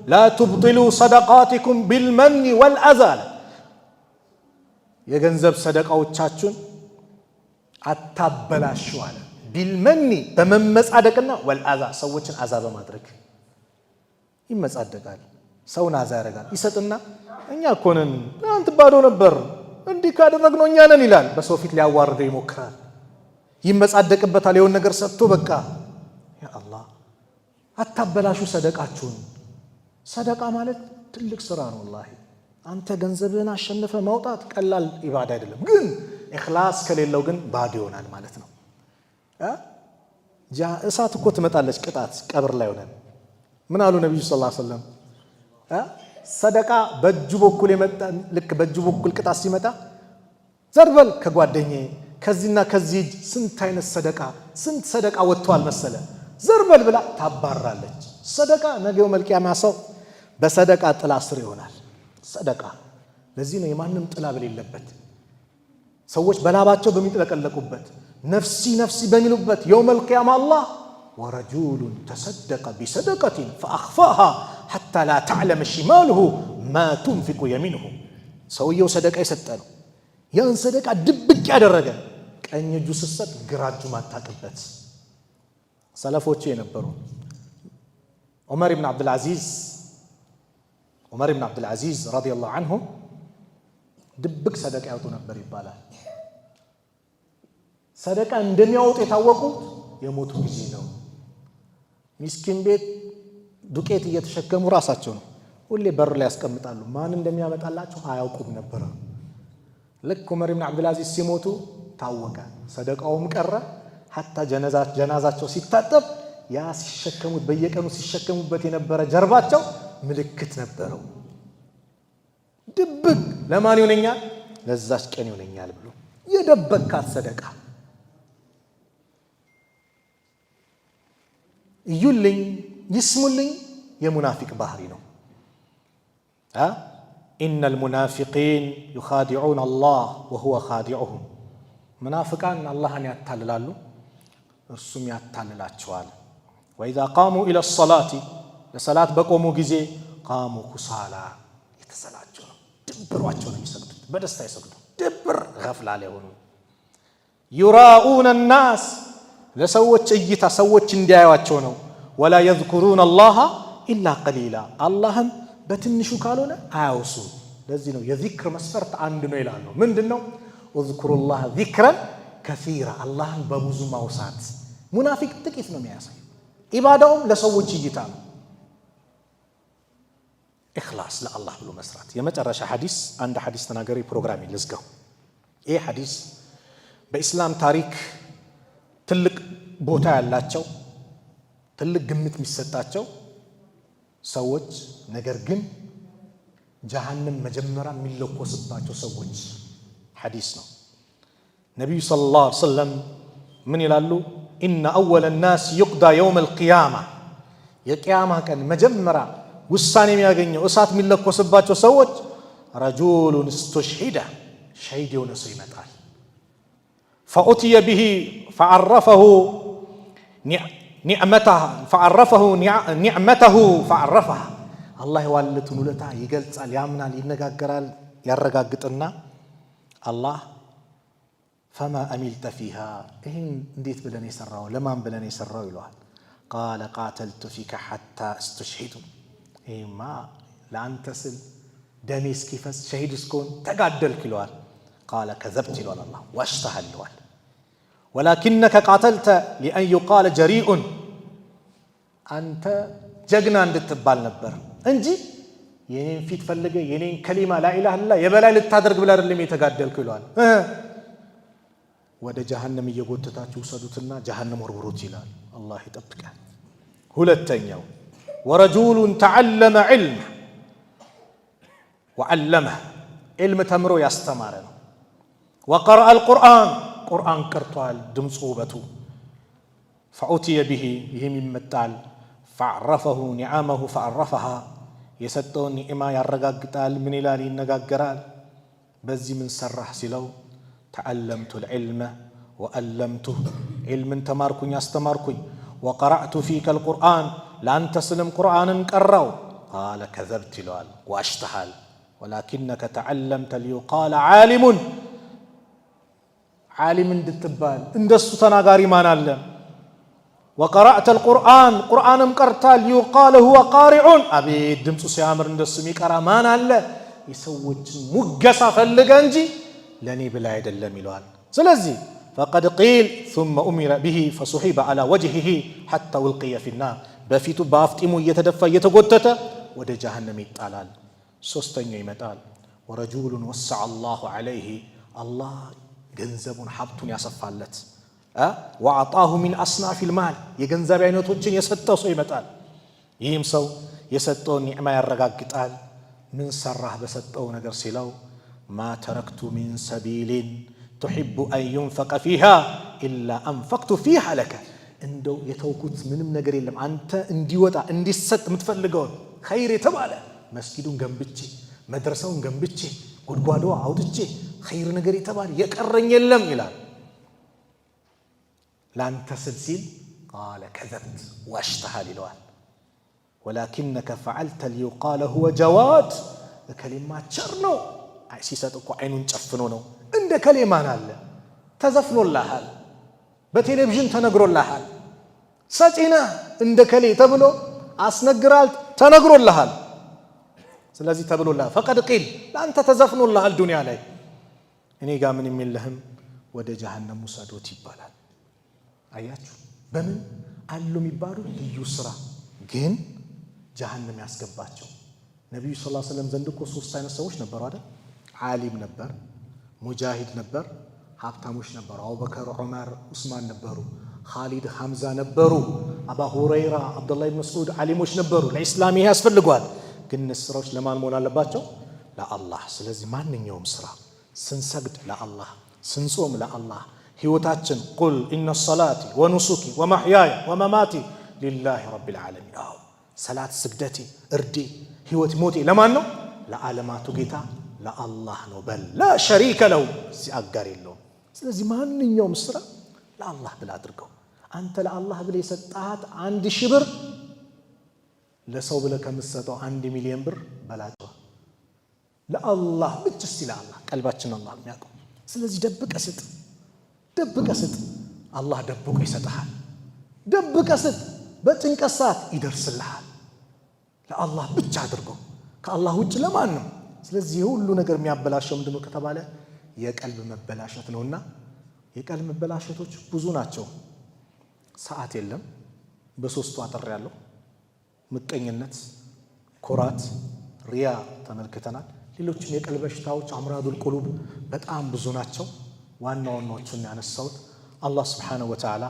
ላ ቱብጢሉ ሰደቃቲኩም ቢልመኒ ወልአዛ፣ የገንዘብ ሰደቃዎቻችሁን አታበላሹ አለ። ቢልመኒ በመመጻደቅና ወልአዛ ሰዎችን አዛ በማድረግ ይመጻደቃል። ሰውን አዛ ያደርጋል። ይሰጥና እኛ እኮ ነን ትናንት ባዶ ነበር እንዲህ ካደረግነው እኛ ነን ይላል። በሰው ፊት ሊያዋርደው ይሞክራል። ይመጻደቅበታል። የሆነ ነገር ሰጥቶ በቃ ያ አላህ አታበላሹ ሰደቃችሁን። ሰደቃ ማለት ትልቅ ስራ ነው። ወላሂ አንተ ገንዘብህን አሸንፈ ማውጣት ቀላል ኢባዳ አይደለም። ግን ኢኽላስ ከሌለው ግን ባዶ ይሆናል ማለት ነው። እሳት እኮ ትመጣለች ቅጣት ቀብር ላይ ሆነን ምን አሉ ነብዩ ሰለላሁ ዐለይሂ ወሰለም? ሰደቃ በእጁ በኩል የመጣ ልክ በእጁ በኩል ቅጣት ሲመጣ ዘርበል ከጓደኛዬ ከዚህና ከዚህ ስንት አይነት ስንት ሰደቃ ወጥቷል መሰለ ዘርበል ብላ ታባራለች። ሰደቃ ነገው መልቂያማ ሰው በሰደቃ ጥላ ስር ይሆናል። ሰደቃ ለዚህ ነው የማንም ጥላ በሌለበት ሰዎች በላባቸው በሚጥለቀለቁበት ነፍሲ ነፍሲ በሚሉበት የውመል ቂያማ አላህ ወረጁሉን ተሰደቀ ቢሰደቀቲን ፈአኽፋሃ ሐታ ላ ተዕለመ ሽማሉሁ ማ ቱንፊቁ የሚንሁ። ሰውየው ሰደቃ የሰጠ ነው። ያን ሰደቃ ድብቅ ያደረገ ቀኝ እጁ ስትሰጥ ግራ እጁ ማታቅበት ሰለፎቹ የነበሩ ዑመር ኢብኑ አብዱልዓዚዝ ረዲየላሁ ዐንሁ ድብቅ ሰደቃ ያወጡ ነበር ይባላል። ሰደቃ እንደሚያወጡ የታወቁት የሞቱ ጊዜ ነው። ሚስኪን ቤት ዱቄት እየተሸከሙ ራሳቸው ነው ሁሌ በር ላይ ያስቀምጣሉ። ማን እንደሚያመጣላቸው አያውቁም ነበር። ልክ ዑመር ኢብኑ አብዱልአዚዝ ሲሞቱ ታወቀ። ሰደቃውም ቀረ። ሐታ ጀናዛቸው ሲታጠብ ያ ሲሸከሙት በየቀኑ ሲሸከሙበት የነበረ ጀርባቸው ምልክት ነበረው። ድብቅ ለማን ይሆነኛል? ለዛች ቀን ይሆነኛል ብሎ የደበቃት ሰደቃ። እዩልኝ ይስሙልኝ የሙናፊቅ ባህሪ ነው። ኢነል ሙናፊቂን ዩኻዲዑነ አላህ ወሁወ ኻዲዑሁም። ሙናፊቃን አላህን ያታልላሉ እርሱም ያታልላቸዋል። ወኢዛ ቃሙ ኢለ ሰላቲ ለሰላት በቆሙ ጊዜ ቃሙ ኩሳላ የተሰላቹ ነው። ድብሯቸው ነው የሚሰግዱት፣ በደስታ ይሰግዱ። ድብር ገፍላ ላይ ሆኑ። ዩራኡነ ናስ ለሰዎች እይታ ሰዎች እንዲያዩዋቸው ነው። ወላ የዝኩሩነ አላህ ኢላ ቀሊላ አላህም በትንሹ ካልሆነ አያውሱም። ለዚህ ነው የዚክር መስፈርት አንድ ነው ይላሉ። ምንድነው? እዝኩሩላህ ዚክረን ከሲራ አላህን በብዙ ማውሳት። ሙናፊቅ ጥቂት ነው የሚያሳይ፣ ኢባዳውም ለሰዎች እይታ ነው። ኢኽላስ ለአላህ ብሎ መስራት። የመጨረሻ ሐዲስ አንድ ሐዲስ ተናገሪ ፕሮግራም ይልዝጋው። ይህ ሐዲስ በኢስላም ታሪክ ትልቅ ቦታ ያላቸው ትልቅ ግምት የሚሰጣቸው ሰዎች ነገር ግን ጀሃነም መጀመሪያ የሚለኮስባቸው ሰዎች ሐዲስ ነው። ነቢዩ ሰለላሁ ዐለይሂ ወሰለም ምን ይላሉ? ኢነ አወለ ናስ ዩቅዳ የውም አልቂያማ የቂያማ ቀን መጀመሪያ ውሳኔ የሚያገኘው እሳት የሚለኮስባቸው ሰዎች ረጁሉን እስተሽሂደ ሸሂድ የሆነ ሰው ይመጣል። ፈኡትየ ቢሂ ፈዐረፈሁ ኒዕመተሁ ፈዐረፈሃ አላህ የዋለቱን ውለታ ይገልጻል፣ ያምናል፣ ይነጋገራል፣ ያረጋግጥና አላህ ፈማ አሚልተ ፊሃ ይህን እንዴት ብለን የሰራው ለማን ብለን የሰራው ይለዋል። ቃለ ቃተልቱ ፊከ ሐታ እስተሽሂዱ ይህማ ለአንተ ስል ደሜ እስኪፈስ ሸሂድ እስክሆን ተጋደልክ ይለዋል። ቃለ ከዘብት ይለዋል። አላህ ዋሽተሃል ይለዋል። ወላኪነከ ቃተልተ ሊአን ዩቃለ ጀሪኡን አንተ ጀግና እንድትባል ነበር እንጂ የኔን ፊት ፈልገ የኔን ከሊማ ላኢላሃ ኢለላህ የበላይ ልታደርግ ብለህ አይደለም የተጋደልኩ ይለዋል። ወደ ጀሃነም እየጎተታችሁ ውሰዱትና ጀሃነም ወርውሩት ይላል። አላህ ይጠብቃል። ሁለተኛው ወረጁሉን ተዓለመ ዒልም ወዓለመህ ዒልም ተምሮ ያስተማረ ነው። ወቀረአ አልቁርአን ቁርአን ቀርቷል፣ ድምፁ ውበቱ። ፈኡትየ ቢሂ ይህም ይመጣል። ፈዐረፈሁ ኒዓመሁ ፈዐረፈሃ የሰጠውን ኒዕማ ያረጋግጣል። ምን ይላል? ይነጋገራል። በዚህ ምን ሰራህ ሲለው ተዓለምቱ ልዕልመ ወአለምቱህ ዒልምን ተማርኩኝ አስተማርኩኝ። ወቀረዕቱ ፊከ ልቁርአን ለአንተ ስልም ቁርአንን ቀራው። ቃለ ከዘብት ይለዋል፣ ዋሽተሃል። ወላኪነከ ተዓለምተ ሊዩቃለ ዓሊሙን ዓሊም እንድትባል እንደሱ ተናጋሪ ማን አለ? ወቀረዕተ ልቁርአን ቁርአንም ቀርታል ሊዩቃለ ሁወ ቃሪዑን አቤት ድምፁ ሲያምር እንደሱ የሚቀራ ማን አለ? የሰዎችን ሙገሳ ፈልገ እንጂ ለእኔ ብላ አይደለም ይለዋል። ስለዚህ ፈቀድ ቂል ثመ ኡሚረ ብሂ ፈሱሒበ ዐላ ወጅሂሂ ሐታ ውልቅየ ፊናር በፊቱ በአፍጢሙ እየተደፋ እየተጎተተ ወደ ጀሃነም ይጣላል። ሶስተኛው ይመጣል። ወረጁሉን ወሰዐ አላሁ ዐለይሂ አላህ ገንዘቡን ሀብቱን ያሰፋለት ወአጣሁ ሚን አስናፊል ማል የገንዘብ አይነቶችን የሰጠው ሰው ይመጣል። ይህም ሰው የሰጠውን ኒዕማ ያረጋግጣል። ምን ሰራህ በሰጠው ነገር ሲለው ማ ተረክቱ ሚን ሰቢሊን ቱሒቡ አን ዩንፈቀ ፊሃ ኢላ አንፈቅቱ ፊሃ ለከ እንደው የተውኩት ምንም ነገር የለም አንተ እንዲወጣ እንዲሰጥ የምትፈልገውን ኸይር የተባለ መስጊዱን ገንብቼ መድረሳውን ገንብቼ ጉድጓዶ አውጥቼ ኸይር ነገር የተባለ የቀረኝ የለም ይላል። ላንተ ስል ሲል ቃለ ከዘብት ዋሽተሃል ይለዋል። ወላኪነከ ፈዐልተ ሊዩቃለ ሁወ ጀዋድ እከሌማ ቸር ነው ሲሰጥ እኮ አይኑን ጨፍኖ ነው። እንደ ከሌ ማን አለ? ተዘፍኖልሃል፣ በቴሌቪዥን ተነግሮልሃል። ሰጪና እንደ ከሌ ተብሎ አስነግራል ተነግሮልሃል። ስለዚህ ተብሎልሃል። ፈቀድ ቂል ለአንተ ተዘፍኖልሃል ዱንያ ላይ እኔ ጋር ምንም የለህም ወደ ጀሃነም ውሰዶት ይባላል። አያችሁ በምን አሉ የሚባሉ ልዩ ስራ ግን ጀሃነም ያስገባቸው። ነብዩ ሰለላሁ ዐለይሂ ወሰለም ዘንድ እኮ 3 አይነት ሰዎች ነበሩ አይደል? ዓሊም ነበር፣ ሙጃሂድ ነበር፣ ሀብታሞች ነበሩ። አቡበከር፣ ዑመር፣ ዑስማን ነበሩ። ኻሊድ፣ ሐምዛ ነበሩ። አባ ሁረይራ፣ አብዱላህ ኢብኑ መስዑድ ዓሊሞች ነበሩ። ለኢስላም ይሄ ያስፈልጓል። ግን ስራዎች ለማን መሆን አለባቸው? ለአላህ። ስለዚህ ማንኛውም ስራ ስንሰግድ ለአላህ፣ ስንጾም ለአላህ፣ ህይወታችን ቁል ኢነ ሰላቲ ወኑሱኪ ወመሕያየ ወመማቲ ሊላሂ ረቢል ዓለሚን። አዎ ሰላት፣ ስግደቴ፣ እርዴ፣ ህይወት፣ ሞቴ ለማን ነው? ለዓለማቱ ጌታ ለአላህ ነው። በል ላ ሸሪከ ለሁ ሲአጋር የለውም። ስለዚህ ማንኛውም ስራ ለአላህ ብለህ አድርገው። አንተ ለአላህ ብለህ የሰጣት 1000 ብር ለሰው ብለህ ከምትሰጠው 1 ሚሊዮን ብር በላጭዋ። ለአላህ ብቻ እስቲ ለአላህ ቀልባችን አላህ የሚያውቀው። ስለዚህ ደብቀህ ስጥ፣ ደብቀህ ስጥ። አላህ ደብቆ ይሰጥሃል። ደብቀህ ስጥ፣ በጭንቀት ሰዓት ይደርስልሃል። ለአላህ ብቻ አድርገው፣ ከአላህ ውጭ ለማን ነው? ስለዚህ ሁሉ ነገር የሚያበላሸው ምንድነው ከተባለ የቀልብ መበላሸት ነውና የቀልብ መበላሸቶች ብዙ ናቸው። ሰዓት የለም፣ በሶስቱ አጥር ያለው ምቀኝነት፣ ኩራት፣ ሪያ ተመልክተናል። ሌሎችም የቀልብ በሽታዎች አምራዱል ቁሉብ በጣም ብዙ ናቸው። ዋና ዋናዎቹን ያነሳሁት አላህ Subhanahu Wa Ta'ala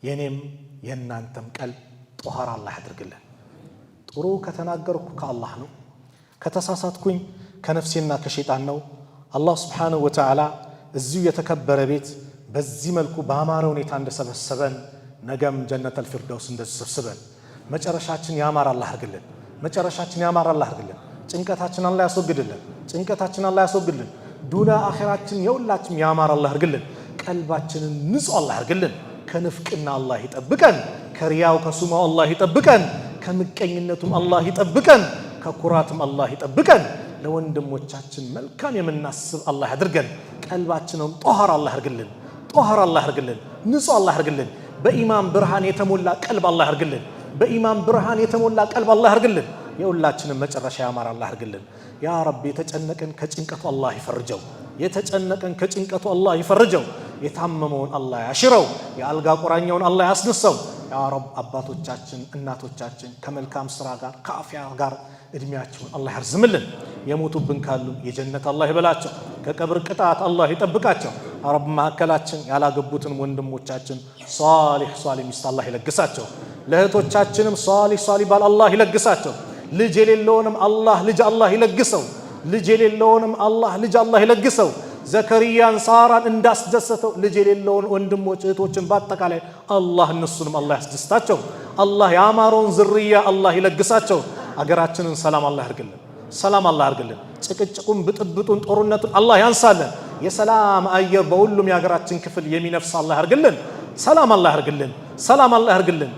የኔም የእናንተም ቀልብ ጧሃራ አላህ ያድርግልን። ጥሩ ከተናገርኩ ከአላህ ነው፣ ከተሳሳትኩኝ ከነፍሴና ከሸይጣን ነው። አላህ Subhanahu Wa Ta'ala እዚሁ የተከበረ ቤት በዚህ መልኩ በአማረ ሁኔታ እንደሰበሰበን ነገም ጀነተል ፊርደውስ እንደሰበሰበን መጨረሻችን ያማረ አላህ ያርግልን። መጨረሻችን ያማረ አላህ ያርግልን። ጭንቀታችን አላህ ያስወግድልን። ጭንቀታችን አላህ ያስወግድልን። ዱንያ አኺራችን የሁላችንም ያማረ አላህ ያርግልን። ቀልባችንን ንጹህ አላህ ያርግልን። ከንፍቅና አላህ ይጠብቀን። ከሪያው ከሱማው አላህ ይጠብቀን። ከምቀኝነቱም አላህ ይጠብቀን። ከኩራትም አላህ ይጠብቀን። ለወንድሞቻችን መልካም የምናስብ አላህ ያድርገን። ቀልባችንን ጧሃራ አላህ ያርግልን። ጧሃራ አላህ ያርግልን። ንጹህ አላህ ያርግልን። በኢማን ብርሃን የተሞላ ቀልብ አላህ ያርግልን። በኢማን ብርሃን የተሞላ ቀልብ አላህ ያርግልን። የሁላችንም መጨረሻ ያማረ አላህ ያርግልን። ያ ረቢ የተጨነቀን ከጭንቀቱ አላህ ይፈርጀው። የተጨነቀን ከጭንቀቱ አላህ ይፈርጀው። የታመመውን አላህ ያሽረው። የአልጋ ቁራኛውን አላህ ያስነሳው። ያ ረብ አባቶቻችን እናቶቻችን ከመልካም ስራ ጋር ከአፍያ ጋር እድሜያቸውን አላህ ያርዝምልን። የሞቱብን ካሉ የጀነት አላህ ይበላቸው። ከቀብር ቅጣት አላህ ይጠብቃቸው። ያ ረብ ማከላችን ያላገቡትን ወንድሞቻችን ሷሊህ ሚስት አላህ ይለግሳቸው። ለእህቶቻችንም ሷሊህ ባል አላህ ይለግሳቸው። ልጅ የሌለውንም አላህ ልጅ አላህ ይለግሰው። ልጅ የሌለውንም አላህ ልጅ አላህ ይለግሰው። ዘከሪያን ሳራን እንዳስደሰተው ልጅ የሌለውን ወንድሞች እህቶችን በአጠቃላይ አላህ እነሱንም አላህ ያስደስታቸው። አላህ ያማረውን ዝርያ አላህ ይለግሳቸው። አገራችንን ሰላም አላህ ያርግልን። ሰላም አላህ ያርግልን። ጭቅጭቁን፣ ብጥብጡን፣ ጦርነቱን አላህ ያንሳልን። የሰላም አየር በሁሉም የሀገራችን ክፍል የሚነፍስ አላህ ያርግልን። ሰላም አላህ ያርግልን። ሰላም አላህ ያርግልን።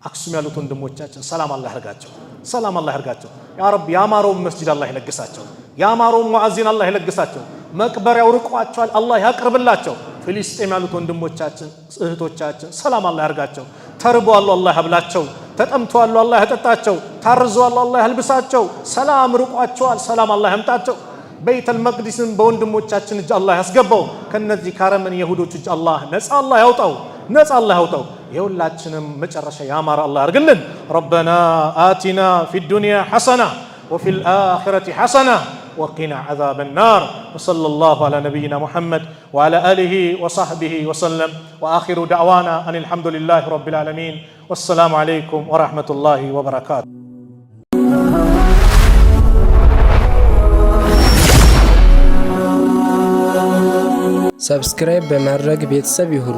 አክሱም ያሉት ወንድሞቻችን ሰላም አላህ ያርጋቸው። ሰላም አላህ ያርጋቸው። ያ ረብ ያማረውን መስጂድ አላህ ይለግሳቸው። ያማረውን ሙአዚን አላህ ይለግሳቸው። መቅበሪያው ርቋቸዋል፣ አላህ ያቅርብላቸው። ፍልስጤም ያሉት ወንድሞቻችን እህቶቻችን ሰላም አላህ ያርጋቸው። ተርበዋል፣ አላህ ያብላቸው። ተጠምተዋል፣ አላህ ያጠጣቸው። ታርዘዋል፣ አላህ ያልብሳቸው። ሰላም ርቋቸዋል፣ ሰላም አላህ ያምጣቸው። ቤተል መቅዲስን በወንድሞቻችን እጅ አላህ ያስገባው። ከነዚህ ካረመን የሁዶች እጅ አላህ ነፃ አላህ ያውጣው። ነፃ አላህ ያውጣው። የሁላችንም መጨረሻ ያማረ አላህ ያርግልን። ረበና አቲና ፊ ዱንያ ሐሰና ወፊል አኺረቲ ሐሰና ወቂና ዐዛበ ናር ወሰለላሁ ዐላ ነቢይና ሙሐመድ ወዐላ አሊሂ ወሰሕቢሂ ወሰለም ወአኺሩ ደዕዋና አኒል ሐምዱሊላሂ ረቢል ዓለሚን ወሰላሙ ዐለይኩም ወረሕመቱላሂ ወበረካቱ። ሰብስክራይብ በማድረግ ቤተሰብ ይሁኑ።